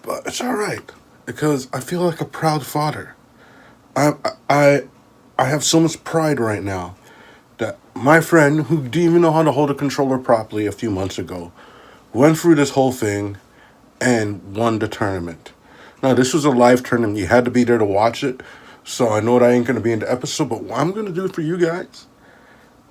But it's alright, because I feel like a proud father. I have so much pride right now that my friend, who didn't even know how to hold a controller properly a few months ago, went through this whole thing and won the tournament. Now, this was a live tournament. You had to be there to watch it, so I know that I ain't going to be in the episode, but what I'm going to do for you guys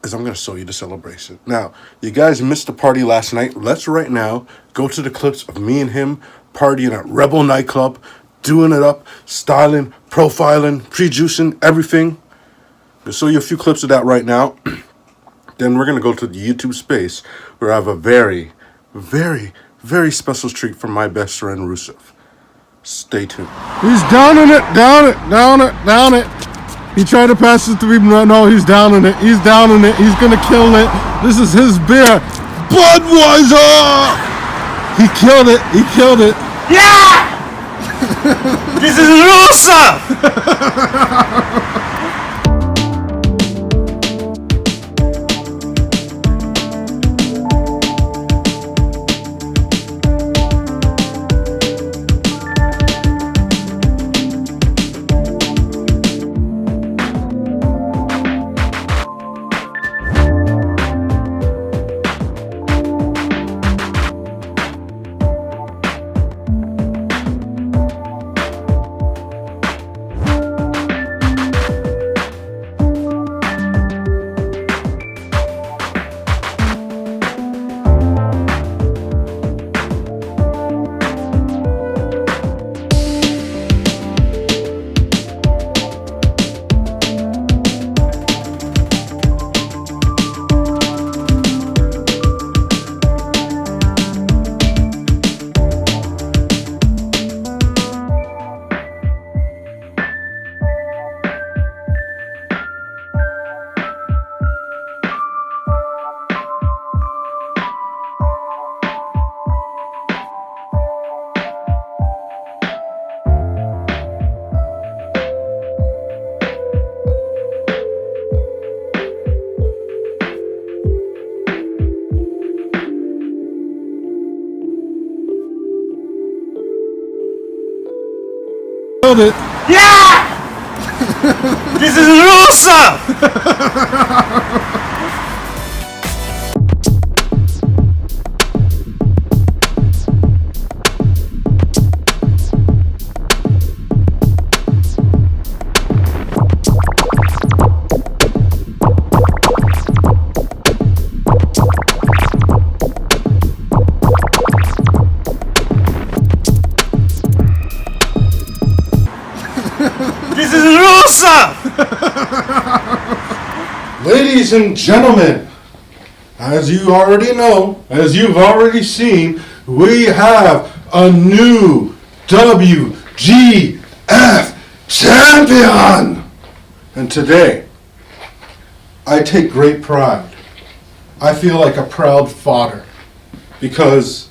is I'm going to show you the celebration. Now, you guys missed the party last night. Let's right now go to the clips of me and him partying at Rebel Nightclub, doing it up, styling, profiling, pre-juicing, everything. I'll show you a few clips of that right now. Then we're going to go to the YouTube space where I have a very, very, very special treat from my best friend Rusev. Stay tuned. He's downing it, down it, down it, down it. He tried to pass it to me, no, he's downing it, he's downing it, he's gonna kill it. This is his beer. Budweiser! He killed it. He killed it. Yeah! This is Rusev! Killed it. Yeah! This is Rusev! This is Rusev! Ladies and gentlemen, as you already know, as you've already seen, we have a new WGF champion. And today, I take great pride. I feel like a proud father because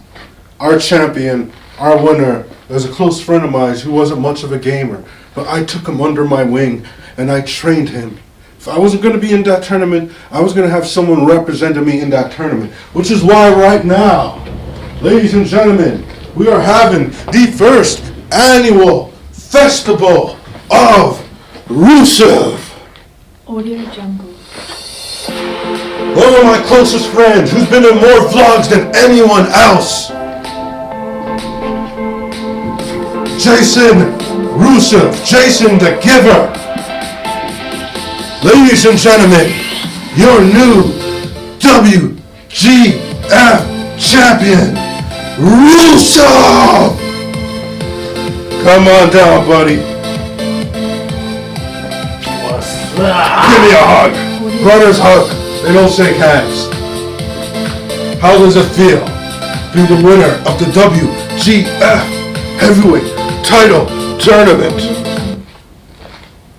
our champion, our winner, was a close friend of mine who wasn't much of a gamer. But I took him under my wing and I trained him. If I wasn't going to be in that tournament, I was going to have someone representing me in that tournament. Which is why right now, ladies and gentlemen, we are having the first annual Festival of Rusev. Audio Jungle. One of my closest friends who's been in more vlogs than anyone else. Jason Rusev, Jason the Giver. Ladies and gentlemen, your new WGF champion, Rusev! Come on down, buddy. What's up? Give me a hug. Brothers hug. They don't shake hands. How does it feel to be the winner of the WGF Heavyweight Title Tournament?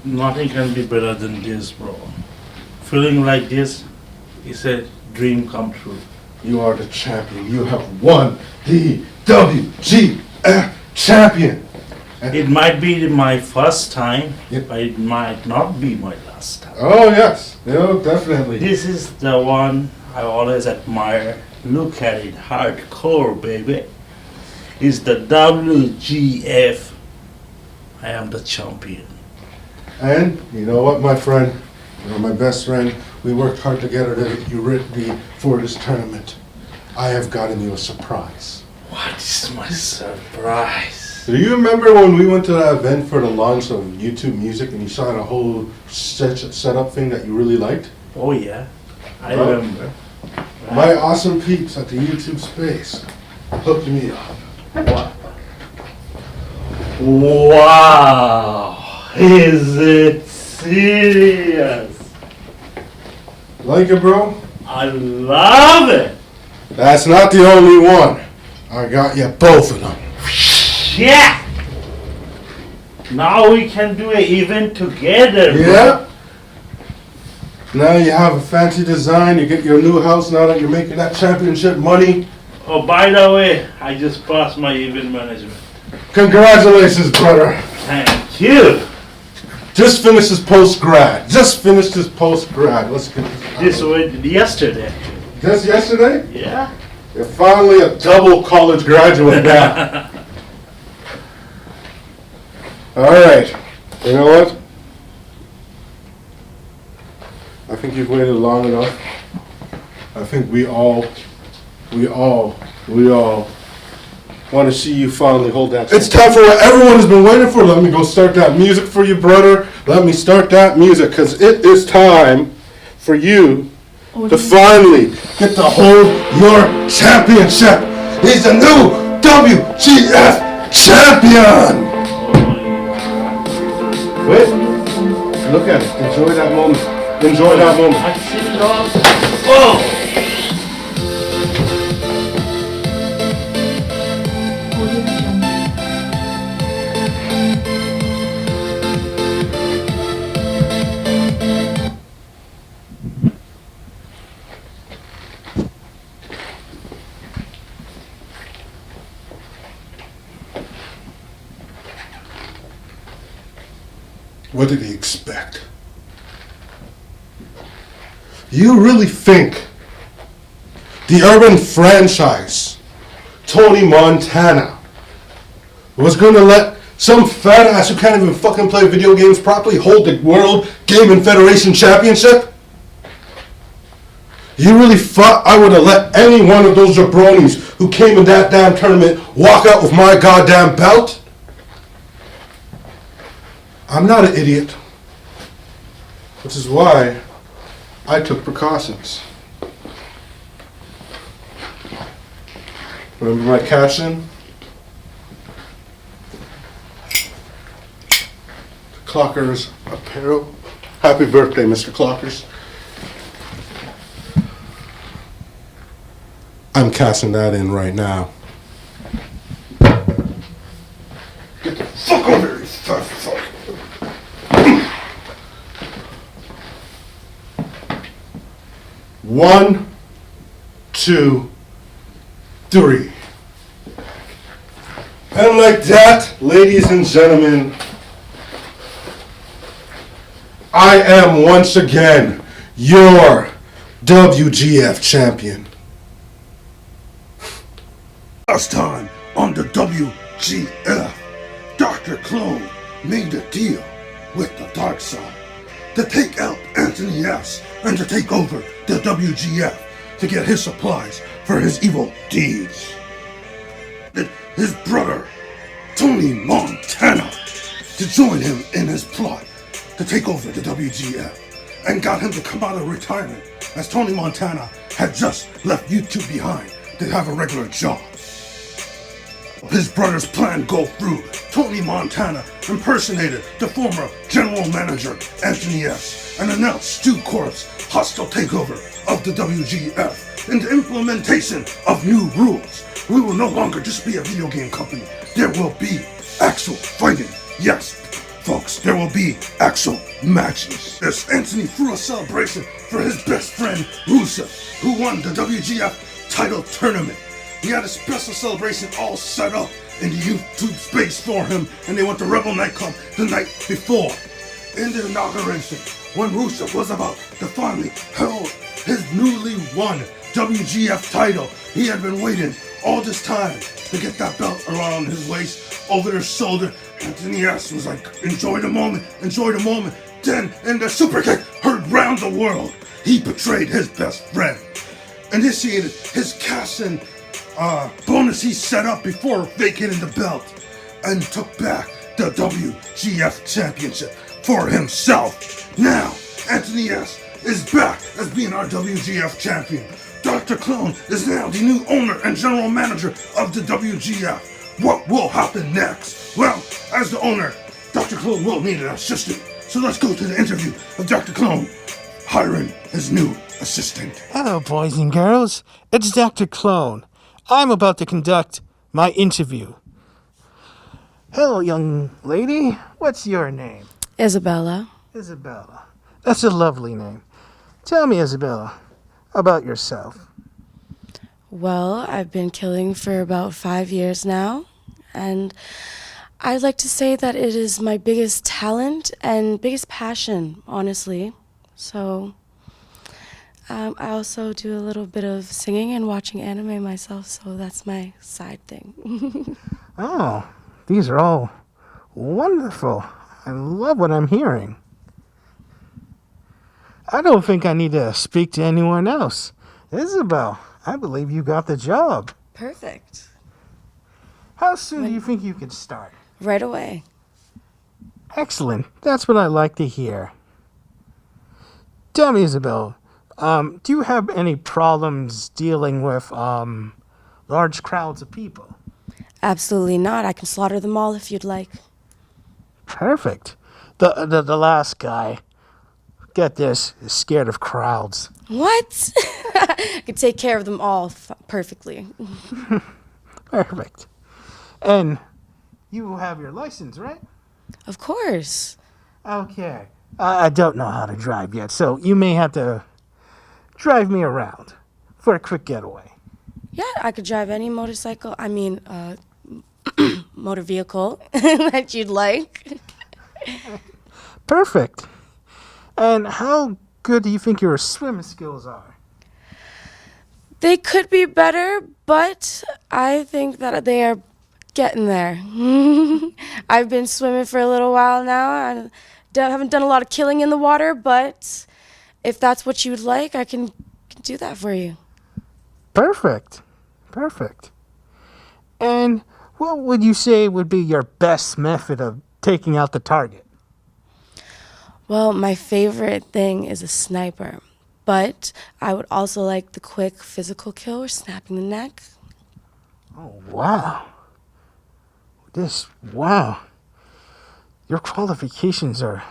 Nothing can be better than this, bro. Feeling like this is a dream come true. You are the champion. You have won the WGF champion. It might be my first time, Yep. but it might not be my last time. Oh yes, definitely. This is the one I always admire. Look at it, hardcore, baby. It's the WGF. I am the champion. And you know what, my friend? You're my best friend. We worked hard together to get you ready for this tournament. I have gotten you a surprise. What is my surprise? Do you remember when we went to that event for the launch of YouTube Music and you saw a whole setup thing that you really liked? Oh yeah, I Oh. remember. My awesome peeps at the YouTube space hooked me up. Wow, is it serious? Like it, bro? I love it. That's not the only one. I got you both of them. Yeah. Now we can do an event together. Bro. Yeah? Now you have a fancy design, you get your new house now that you're making that championship money. Oh, by the way, I just passed my event management. Congratulations, brother. Thank you. Just finished his post-grad. Let's get This was yesterday. Just yesterday? Yeah? You're finally a double college graduate now. Alright. You know what? I think you've waited long enough. I think we all want to see you finally hold that. It's time for what everyone has been waiting for. Let me go start that music for you, brother. Let me start that music, because it is time for you to finally get to hold your championship. He's the new WGF champion. Wait, look at it. Enjoy that moment. Enjoy that moment. I see it all. Oh! Audio Jungle. What did he expect? You really think the urban franchise, Tony Montana, was going to let some fat ass who can't even fucking play video games properly hold the World Gaming Federation Championship? You really thought I would have let any one of those jabronis who came in that damn tournament walk out with my goddamn belt? I'm not an idiot, which is why I took precautions. Remember my caption? Clockers Apparel. Happy birthday, Mr. Clockers. I'm cashing that in right now. Get the fuck over here, you fat fuck. 1, 2, 3. And like that, ladies and gentlemen, I am once again your WGF champion. Last time on the WGF, Dr. Clone made a deal with the dark side to take out Anthony S. and to take over the WGF to get his supplies for his evil deeds. His brother, Tony Montana, to join him in his plot to take over the WGF, and got him to come out of retirement as Tony Montana had just left YouTube behind to have a regular job. His brother's plan go through. Tony Montana impersonated the former general manager Anthony S. and announced Stu Corp's hostile takeover of the WGF and the implementation of new rules. We will no longer just be a video game company. There will be actual fighting. Yes, folks, there will be actual matches. As Anthony threw a celebration for his best friend Rusev, who won the WGF title tournament. He had a special celebration all set up in the YouTube space for him, and they went to Rebel nightclub the night before. In the inauguration, when Rusev was about to finally hold his newly won WGF title, he had been waiting all this time to get that belt around his waist, over his shoulder. Anthony S. was like, enjoy the moment, enjoy the moment. Then, in the super kick heard round the world, he betrayed his best friend, initiated his cash-in bonus he set up before vacating the belt, and took back the WGF championship for himself. Now, Anthony S. is back as being our WGF champion. Dr. Clone is now the new owner and general manager of the WGF. What will happen next? Well, as the owner, Dr. Clone will need an assistant. So let's go to the interview of Dr. Clone hiring his new assistant. Hello, boys and girls. It's Dr. Clone. I'm about to conduct my interview. Hello, young lady. What's your name? Isabella. Isabella. That's a lovely name. Tell me, Isabella, about yourself. Well, I've been killing for about 5 years now, and I'd like to say that it is my biggest talent and biggest passion, honestly. So, I also do a little bit of singing and watching anime myself, so that's my side thing. Oh, these are all wonderful. I love what I'm hearing. I don't think I need to speak to anyone else. Isabel, I believe you got the job. Perfect. How soon do you think you could start? Right away. Excellent. That's what I like to hear. Tell me, Isabel, do you have any problems dealing with large crowds of people? Absolutely not. I can slaughter them all if you'd like. Perfect. The last guy, get this, is scared of crowds. What? I could take care of them all perfectly. Perfect. And you have your license, right? Of course. Okay. I don't know how to drive yet, so you may have to drive me around for a quick getaway. Yeah, I could drive any motorcycle. Motor vehicle that you'd like. Perfect. And how good do you think your swimming skills are? They could be better, but I think that they are getting there. I've been swimming for a little while now. I haven't done a lot of killing in the water, but if that's what you'd like, I can do that for you. Perfect. Perfect. And what would you say would be your best method of taking out the target? Well, my favorite thing is a sniper, but I would also like the quick physical kill or snapping the neck. Oh, wow. Wow. Your qualifications are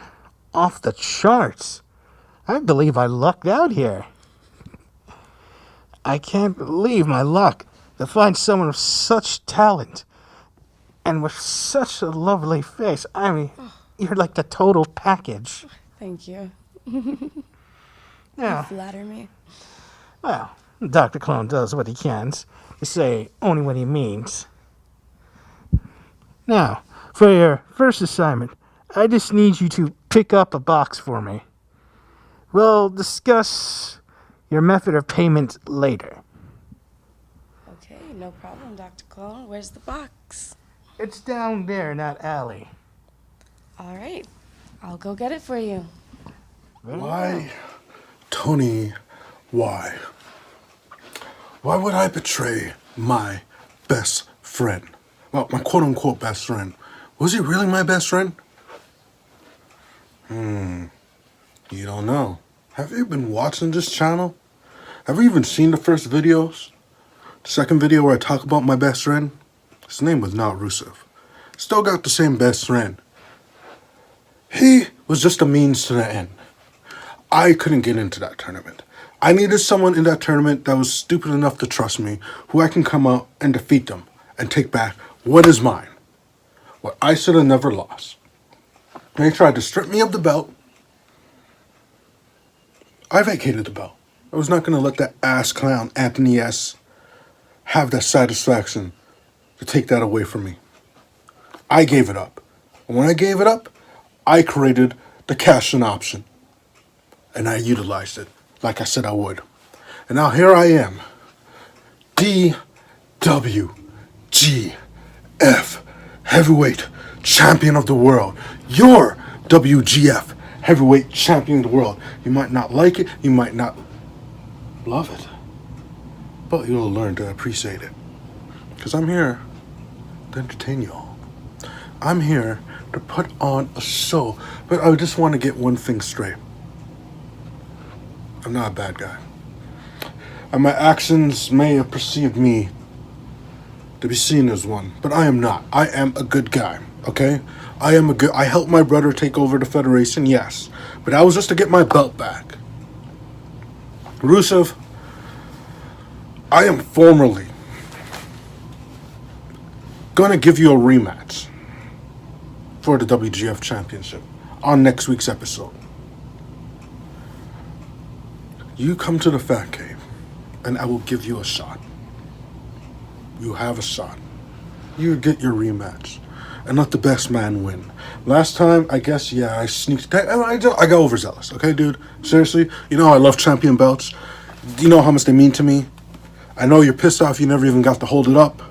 off the charts. I believe I lucked out here. I can't believe my luck to find someone with such talent and with such a lovely face. I mean, you're like the total package. Thank you. Yeah. You flatter me. Well, Dr. Clone does what he can to say only what he means. Now, for your first assignment, I just need you to pick up a box for me. We'll discuss your method of payment later. Okay, no problem, Dr. Clone. Where's the box? It's down there in that alley. All right, I'll go get it for you. Why, Tony, why? Why would I betray my best friend? Well, my quote-unquote best friend. Was he really my best friend? You don't know. Have you been watching this channel? Have you even seen the first videos? The second video where I talk about my best friend? His name was not Rusev. Still got the same best friend. He was just a means to the end. I couldn't get into that tournament. I needed someone in that tournament that was stupid enough to trust me, who I can come out and defeat them and take back what is mine. What I should have never lost. They tried to strip me of the belt. I vacated the belt. I was not going to let that ass clown Anthony S. have that satisfaction to take that away from me. I gave it up. And when I gave it up, I created the cash-in option. And I utilized it like I said I would. And now here I am. WGF Heavyweight Champion of the World. Your WGF Heavyweight Champion of the World. You might not like it, you might not love it, but you'll learn to appreciate it. Because I'm here to entertain you all. I'm here to put on a show. But I just want to get one thing straight. I'm not a bad guy. And my actions may have perceived me to be seen as one, but I am not. I am a good guy, okay? I helped my brother take over the Federation, yes. But that was just to get my belt back. Rusev, I am formally gonna give you a rematch for the WGF Championship on next week's episode. You come to the Fat Cave, and I will give you a shot. You have a shot. You get your rematch, and let the best man win. Last time, I guess, I sneaked. I got overzealous, okay, dude? Seriously? You know how I love champion belts? Do you know how much they mean to me? I know you're pissed off you never even got to hold it up.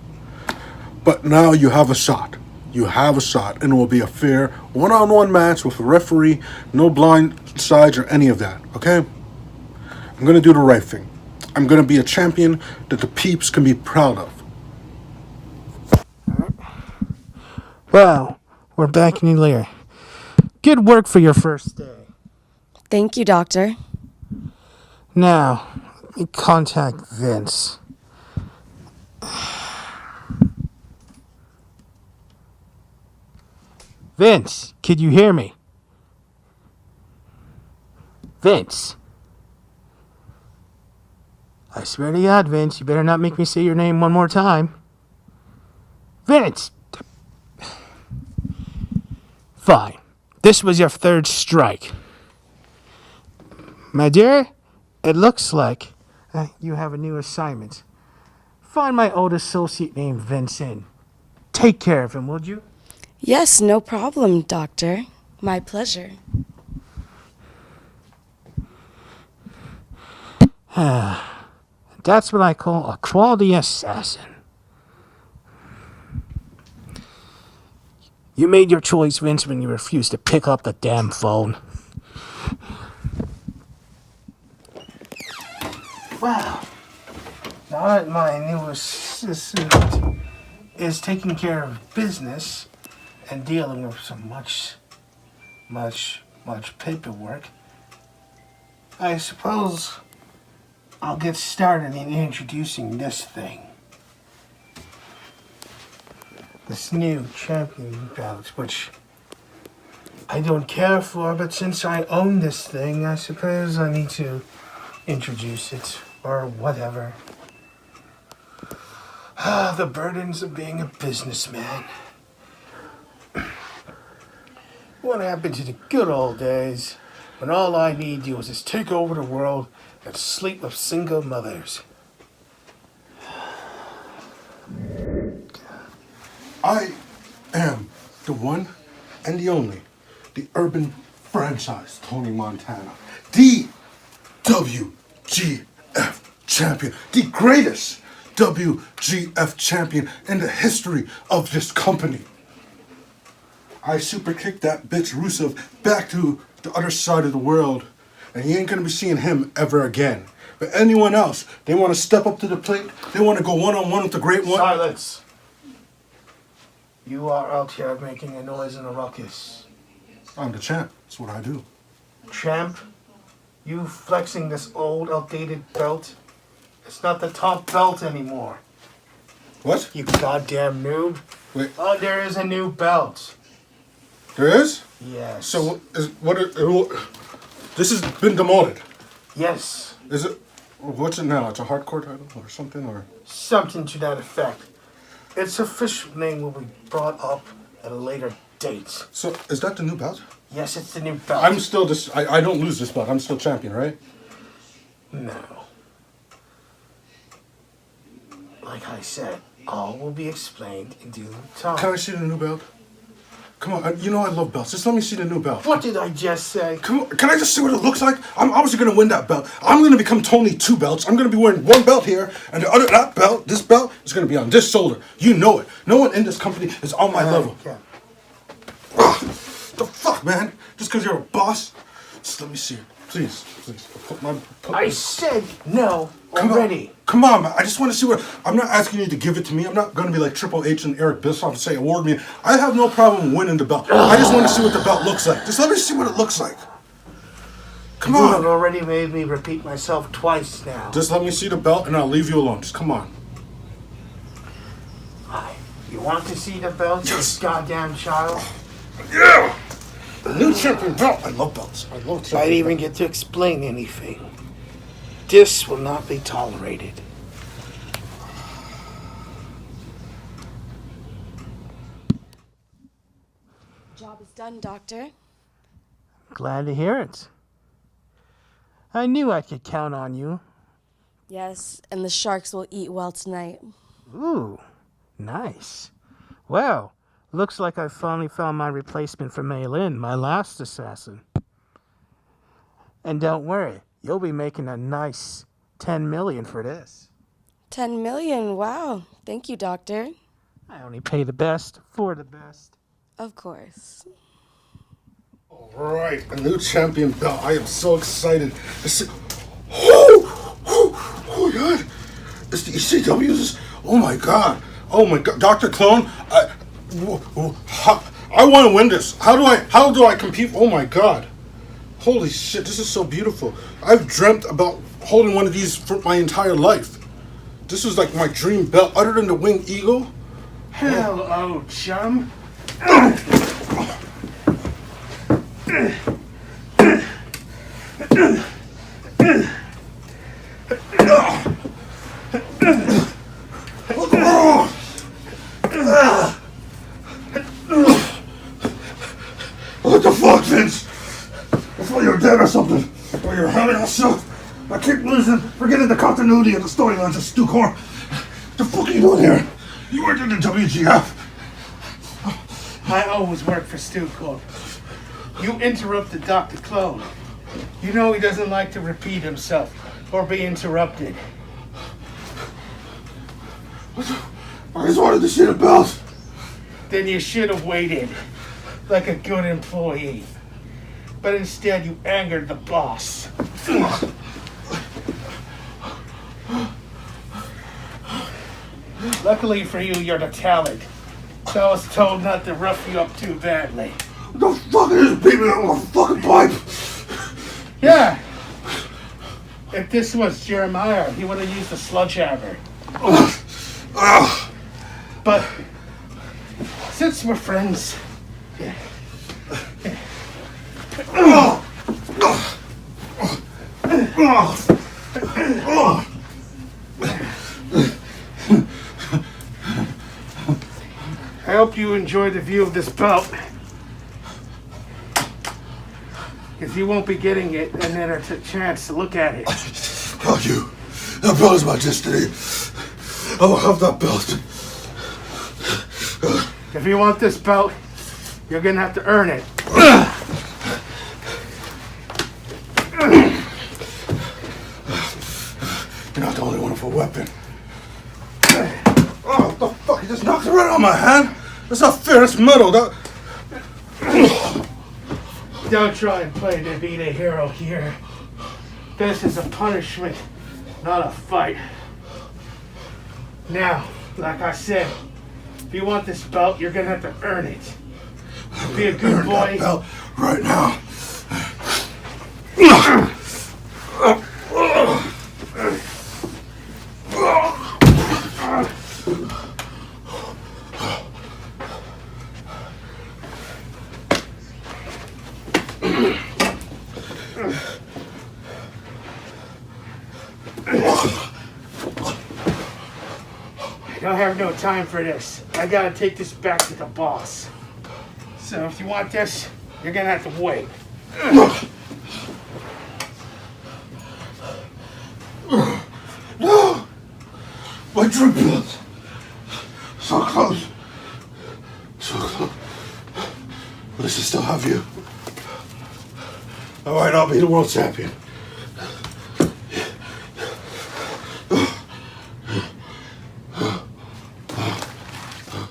But now you have a shot. You have a shot, and it will be a fair one-on-one match with a referee, no blind sides or any of that, okay? I'm going to do the right thing. I'm going to be a champion that the Peeps can be proud of. Well, we're back in later. Good work for your first day. Thank you, Doctor. Now, let me contact Vince. Vince, could you hear me? Vince. I swear to God, Vince, you better not make me say your name one more time. Vince! Fine. This was your third strike. My dear, it looks like you have a new assignment. Find my old associate named Vincent. Take care of him, would you? Yes, no problem, Doctor. My pleasure. That's what I call a quality assassin. You made your choice, Vince, when you refused to pick up the damn phone. Wow. Now that my new assistant is taking care of business and dealing with some much paperwork, I suppose I'll get started in introducing this thing. This new champion belt, which I don't care for, but since I own this thing, I suppose I need to introduce it, or whatever. The burdens of being a businessman. What happened to the good old days when all I need to do was just take over the world and sleep with single mothers? I am the one and the only, the urban franchise Tony Montana, the WGF champion, the greatest WGF champion in the history of this company. I super kicked that bitch Rusev back to the other side of the world, and you ain't gonna be seeing him ever again. But anyone else, they want to step up to the plate, they want to go one-on-one with the great one. Silence! You are out here making a noise and a ruckus. I'm the champ. That's what I do. Champ, you flexing this old, outdated belt? It's not the top belt anymore. What? You goddamn noob. Wait. Oh, there is a new belt. There is? Yes. So, this has been demoted. Yes. Is it? What's it now? It's a hardcore title or something? Or Something to that effect. Its official name will be brought up at a later date. So, is that the new belt? Yes, it's the new belt. I'm still this. I don't lose this belt. I'm still champion, right? No. Like I said, all will be explained in due time. Can I see the new belt? Come on, you know I love belts. Just let me see the new belt. What did I just say? Come on, can I just see what it looks like? I'm obviously gonna win that belt. I'm gonna become Tony 2 belts. I'm gonna be wearing one belt here, and this belt is gonna be on this shoulder. You know it. No one in this company is on my level. Yeah. Ugh, the fuck, man? Just because you're a boss? Just let me see it. Please. I said no Come already. Come on, man. I just want to see what... I'm not asking you to give it to me. I'm not going to be like Triple H and Eric Bischoff and say, award me. I have no problem winning the belt. I just want to see what the belt looks like. Just let me see what it looks like. Come You on. have already made me repeat myself twice now. Just let me see the belt and I'll leave you alone. Just come on. You want to see the belt, Yes. you goddamn child? Yeah! The new champion belt. I love belts. I love I champion didn't even belts. get to explain anything. This will not be tolerated. Job is done, Doctor. Glad to hear it. I knew I could count on you. Yes, and the sharks will eat well tonight. Ooh, nice. Well, looks like I finally found my replacement for Mei Lin, my last assassin. And don't worry, you'll be making a nice 10 million for this. 10 million, wow. Thank you, Doctor. I only pay the best for the best. Of course. Alright, a new champion belt. I am so excited. Oh god. It's the ECW's. Oh my god. Dr. Clone, I want to win this. How do I compete? Oh my god. Holy shit, this is so beautiful. I've dreamt about holding one of these for my entire life. This is like my dream belt, other than the Winged Eagle. Hello, chum. What the fuck, Vince? I thought you were dead or something. Or you're having a shot. I keep forgetting the continuity of the storylines of Stu Core. What the fuck are you doing here? You weren't in the WGF. I always work for Stu Corp. You interrupted Dr. Clone. You know he doesn't like to repeat himself or be interrupted. I just wanted to see the belt. Then you should have waited, like a good employee. But instead you angered the boss. Luckily for you, you're the talent. So I was told not to rough you up too badly. What the fuck is this beating on my fucking pipe? Yeah. If this was Jeremiah, he would have used a sledgehammer. But since we're friends, I hope you enjoy the view of this belt. Because you won't be getting it and then it's a chance to look at it. Oh, you. That belt is my destiny. I will have that belt. If you want this belt, you're gonna have to earn it. You're not the only one with a weapon. Oh, what the fuck? You just knocked it right on my hand? That's not fair. That's metal. Don't try and play to be the hero here. This is a punishment, not a fight. Now, like I said, if you want this belt, you're gonna have to earn it. Be a good boy. That belt right now. I don't have no time for this. I gotta take this back to the boss. So if you want this, you're gonna have to wait. No! My dream belt. So close. So close. At least I still have you. Alright, I'll be the world champion.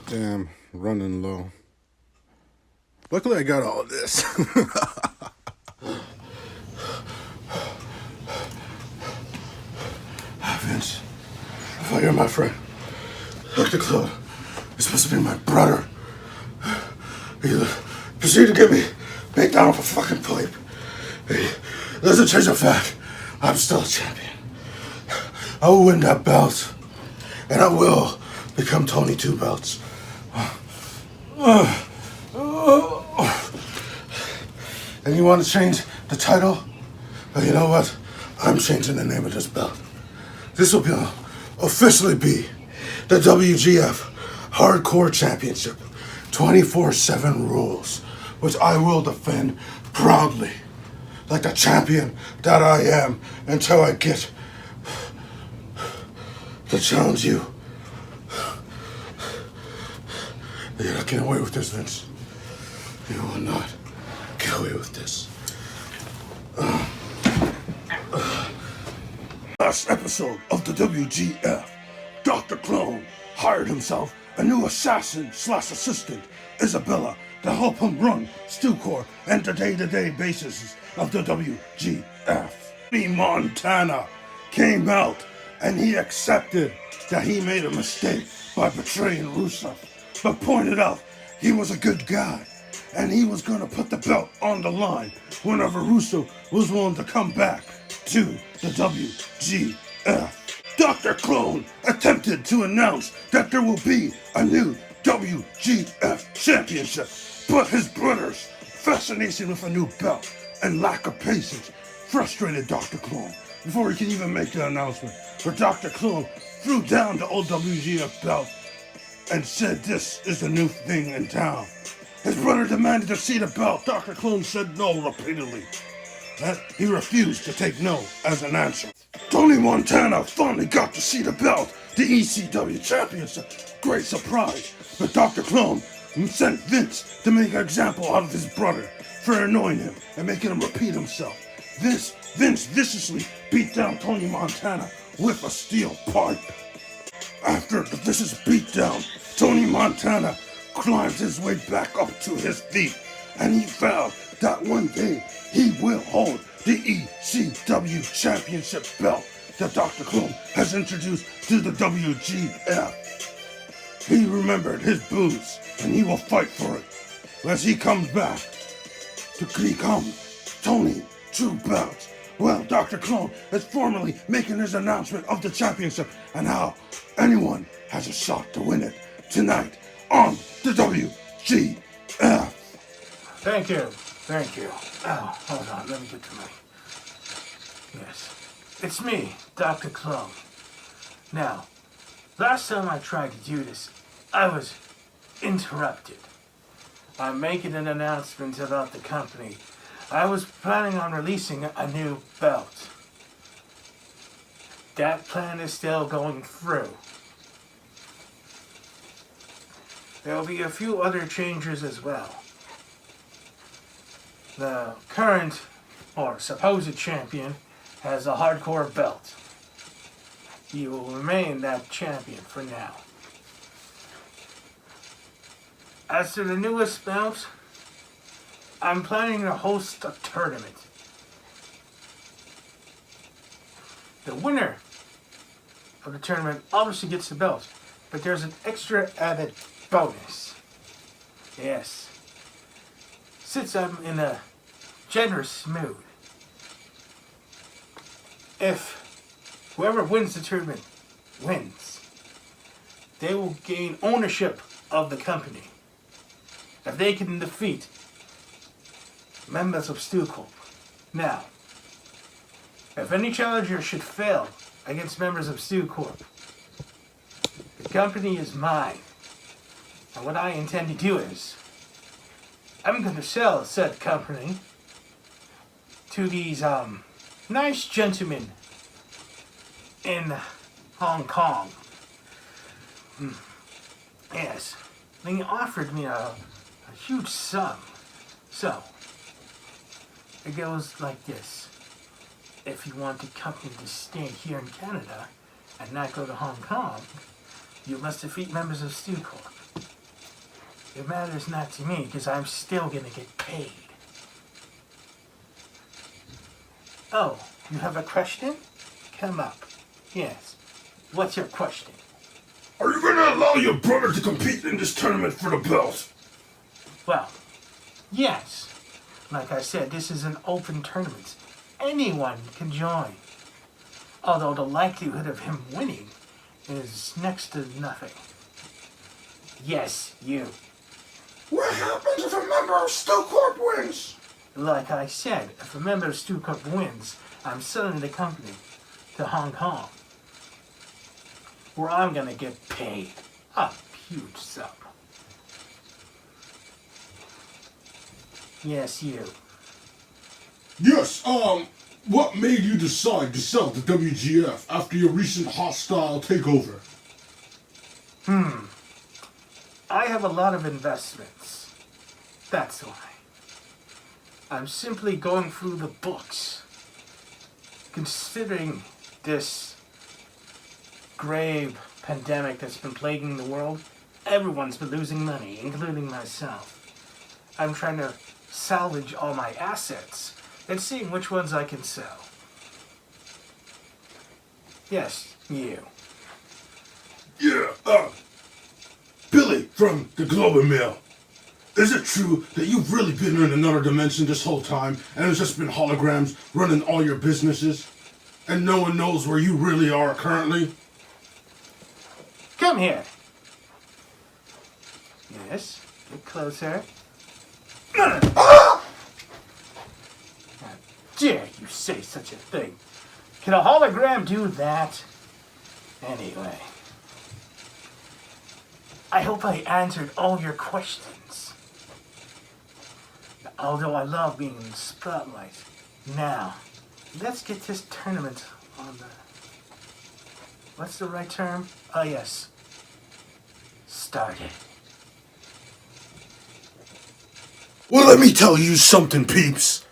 Damn, running low. Luckily I got all of this. Vince, I thought you were my friend. Dr. Claude, you're supposed to be my brother. You proceeded to get me baked down off a fucking pipe. Hey, doesn't change the fact I'm still a champion. I will win that belt, and I will become Tony Two Belts. And you want to change the title? Well, you know what? I'm changing the name of this belt. This will officially be the WGF Hardcore like the champion that I am until I get to challenge you. You're not getting away with this, Vince. You will not get away with this. Last episode of the WGF, Dr. Clone hired himself a new assassin/assistant, Isabella, to help him run StuCorp and the day-to-day basis of the WGF. Montana came out and he accepted that he made a mistake by betraying Rusev, but pointed out he was a good guy and he was going to put the belt on the line whenever Rusev was willing to come back to the WGF. Dr. Clone attempted to announce that there will be a new WGF championship, but his brother's fascination with a new belt and lack of patience frustrated Dr. Clone before he could even make the announcement. But Dr. Clone threw down the old WGF belt and said this is the new thing in town. His brother demanded to see the belt. Dr. Clone said no repeatedly. He refused to take no as an answer. Tony Montana finally got to see the belt, the ECW Championship. Great surprise. But Dr. Clone sent Vince to make an example out of his brother for annoying him and making him repeat himself. Vince viciously beat down Tony Montana with a steel pipe. After the vicious beatdown, Tony Montana climbed his way back up to his feet, and he vowed that one day he will hold the ECW Championship belt that Dr. Clone has introduced to the WGF. He remembered his booze, and he will fight for it as he comes back to become Tony True Belt. Well, Dr. Clone is formally making his announcement of the championship and how anyone has a shot to win it tonight on the WGF. Thank you. Oh, hold on, let me get to my... Yes. It's me, Dr. Clone. Now, last time I tried to do this, I was interrupted. I'm making an announcement about the company. I was planning on releasing a new belt. That plan is still going through. There will be a few other changes as well. The current, or supposed champion, has a hardcore belt. He will remain that champion for now. As to the newest belt, I'm planning to host a tournament. The winner of the tournament obviously gets the belt, but there's an extra added bonus. Yes. Since I'm in a generous mood, if whoever wins the tournament wins, they will gain ownership of the company. If they can defeat members of StuCorp. Now, if any challenger should fail against members of StuCorp, the company is mine. And what I intend to do is, I'm going to sell said company to these nice gentlemen in Hong Kong. Yes, they offered me a huge sum. So, it goes like this. If you want the company to stay here in Canada and not go to Hong Kong, you must defeat members of StuCorp. It matters not to me because I'm still going to get paid. Oh, you have a question? Come up. Yes. What's your question? Are you going to allow your brother to compete in this tournament for the belt? Well, yes. Like I said, this is an open tournament. Anyone can join. Although the likelihood of him winning is next to nothing. Yes, you. What happens if a member of StuCorp wins? Like I said, if a member of StuCorp wins, I'm selling the company to Hong Kong, where I'm gonna get paid a huge sum. Yes, you. Yes, what made you decide to sell the WGF after your recent hostile takeover? I have a lot of investments. That's why. I'm simply going through the books. Considering this grave pandemic that's been plaguing the world, everyone's been losing money, including myself. I'm trying to salvage all my assets and seeing which ones I can sell. Yes, you. Yeah, Billy from the Globe and Mail. Is it true that you've really been in another dimension this whole time and it's just been holograms running all your businesses? And no one knows where you really are currently? Come here. Yes, get closer. How dare you say such a thing? Can a hologram do that? Anyway, I hope I answered all your questions. Although I love being in the spotlight. Now, let's get this tournament on the... What's the right term? Oh yes. Started. Well, let me tell you something, Peeps.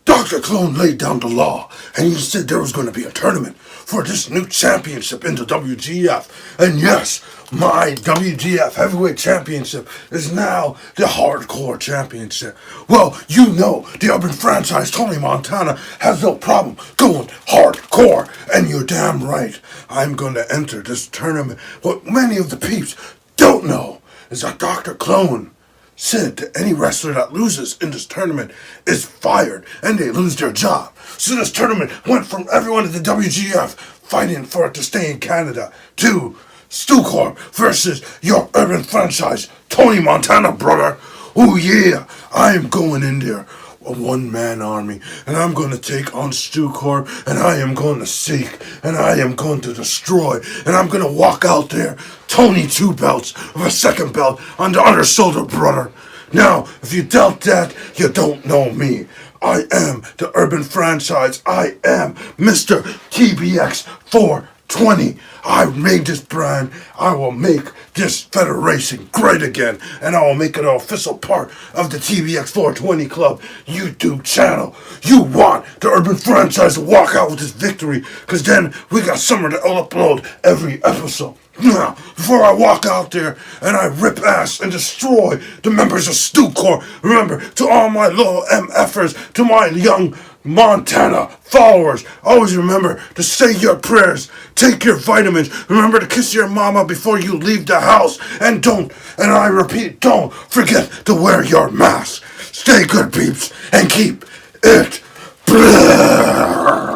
Dr. Clone laid down the law, and he said there was going to be a tournament for this new championship in the WGF. And yes, my WGF Heavyweight Championship is now the Hardcore Championship. Well, you know, the urban franchise Tony Montana has no problem going hardcore. And you're damn right, I'm going to enter this tournament. What many of the Peeps don't know is that Dr. Clone said that any wrestler that loses in this tournament is fired and they lose their job. So this tournament went from everyone at the WGF fighting for it to stay in Canada to Stu Corp versus your urban franchise, Tony Montana, brother. Oh yeah, I'm going in there, a one-man army, and I'm going to take on Stu Corp, and I am going to seek, and I am going to destroy, and I'm going to walk out there, Tony 2 belts with a second belt on the other shoulder, brother. Now, if you doubt that, you don't know me. I am the urban franchise. I am Mr. TBX 420. I made this brand. I will make this federation great again. And I will make it an official part of the TBX 420 Club YouTube channel. You want the urban franchise to walk out with this victory, because then we got summer to upload every episode. Now, before I walk out there and I rip ass and destroy the members of Stu Corp, remember, to all my loyal MFers, to my young Montana followers, always remember to say your prayers, take your vitamins, remember to kiss your mama before you leave the house, and I repeat, don't forget to wear your mask. Stay good, peeps, and keep it blurred.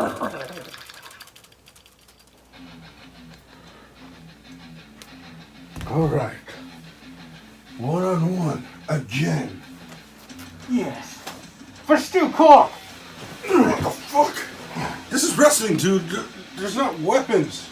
All right. One-on-one again. Yes. For Stu Corp! What the fuck? This is wrestling, dude. There's not weapons.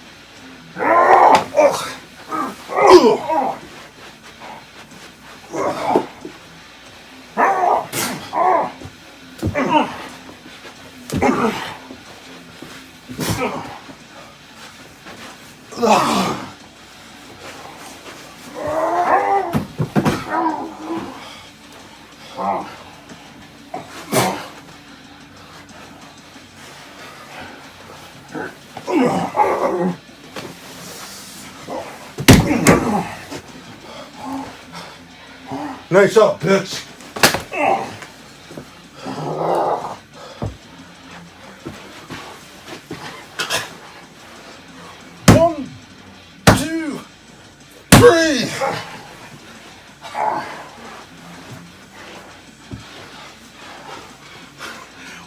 Nice up, bitch. One, two, three.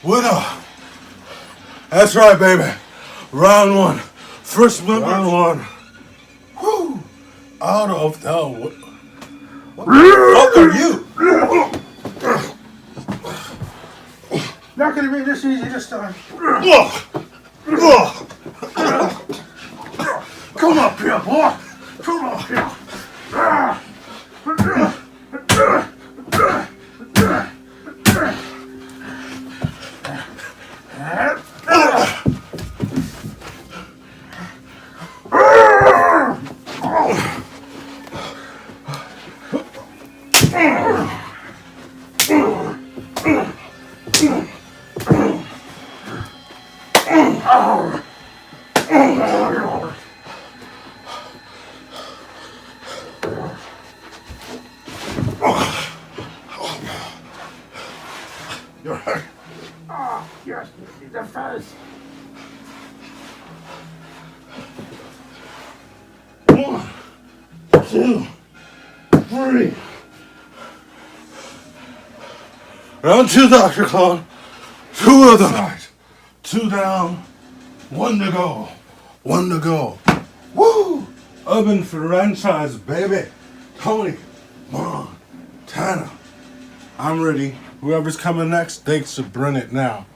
Winner. That's right, baby. Round one. First round one. Woo. Out of the... What the fuck are you? Not gonna be this easy this time. Come up here, boy. Come up here. You're hurt. Oh, yes, the first. 1, 2, 3. Round 2, Dr. Clone. 2 of the night. 2 down. 1 to go. 1 to go. Woo! Urban franchise, baby. Tony, Montana. I'm ready. Whoever's coming next, they should bring it now.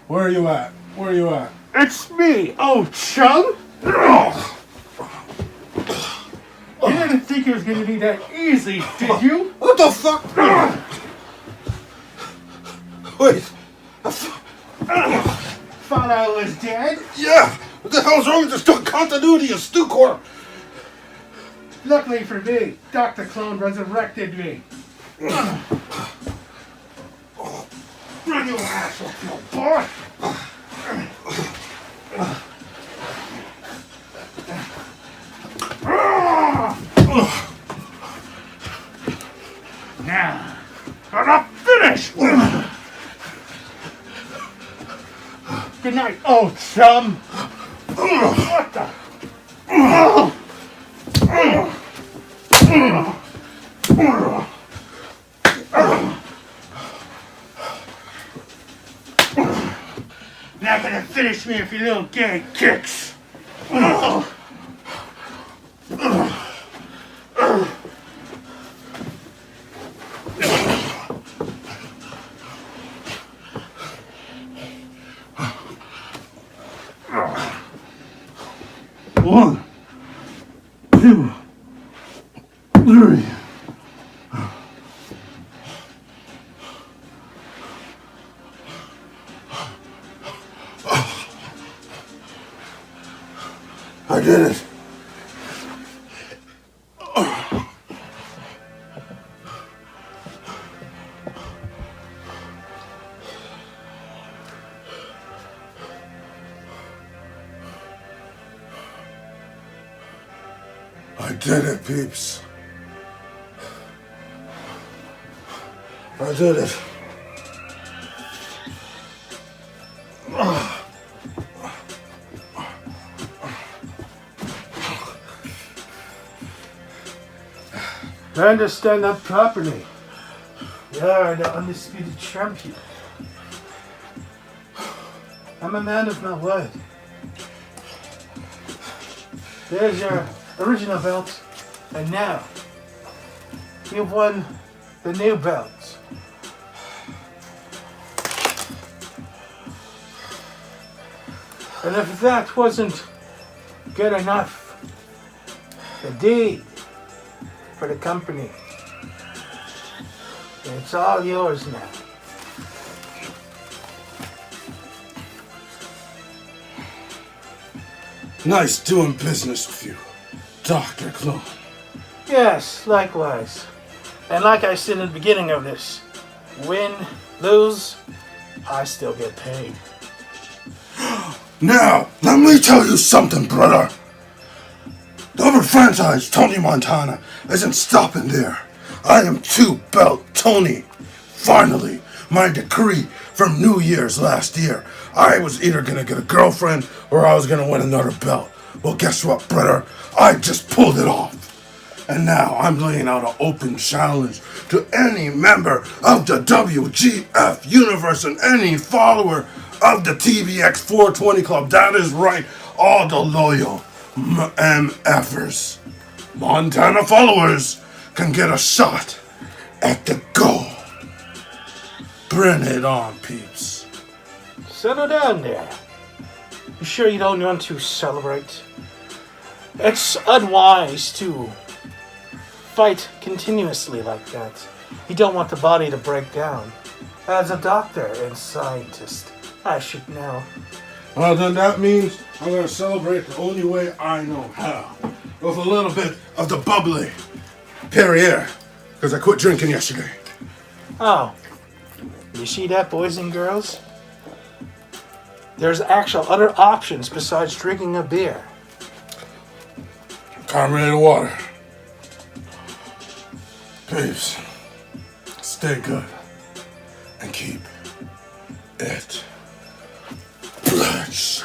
Where are you at? Where are you at? It's me, oh chum. You didn't think it was going to be that easy, did you? What the fuck? Wait. Thought I was dead? Yeah. What the hell's wrong with this continuity of Stu Corp? Luckily for me, Dr. Clone resurrected me. Bring your ass up, you boy! Now, I'm finished! Good night, old chum! What the? Not gonna finish me if you little gay kicks! One, 2, 3. I did it. I did it, Peeps. I did it. Learn to stand up properly. You're the undisputed champion. I'm a man of my word. There's your original belt, and now you've won the new belt. And if that wasn't good enough, the deed for the company, it's all yours now. Nice doing business with you, Dr. Clone. Yes, likewise. And like I said in the beginning of this, win, lose, I still get paid. Now, let me tell you something, brother. The other franchise, Tony Montana, isn't stopping there. I am 2-belt Tony. Finally, my decree from New Year's last year. I was either gonna get a girlfriend or I was gonna win another belt. Well, guess what, brother? I just pulled it off. And now I'm laying out an open challenge to any member of the WGF universe and any follower of the TBX 420 Club. That is right, all the loyal MFers, Montana followers, can get a shot at the gold. Bring it on, Peeps. Settle down there. You sure you don't want to celebrate? It's unwise to fight continuously like that. You don't want the body to break down. As a doctor and scientist, I should know. Well, then that means I'm going to celebrate the only way I know how. With a little bit of the bubbly Perrier, because I quit drinking yesterday. Oh, you see that, boys and girls? There's actual other options besides drinking a beer. Carbonated water. Peeps, stay good and keep it blessed.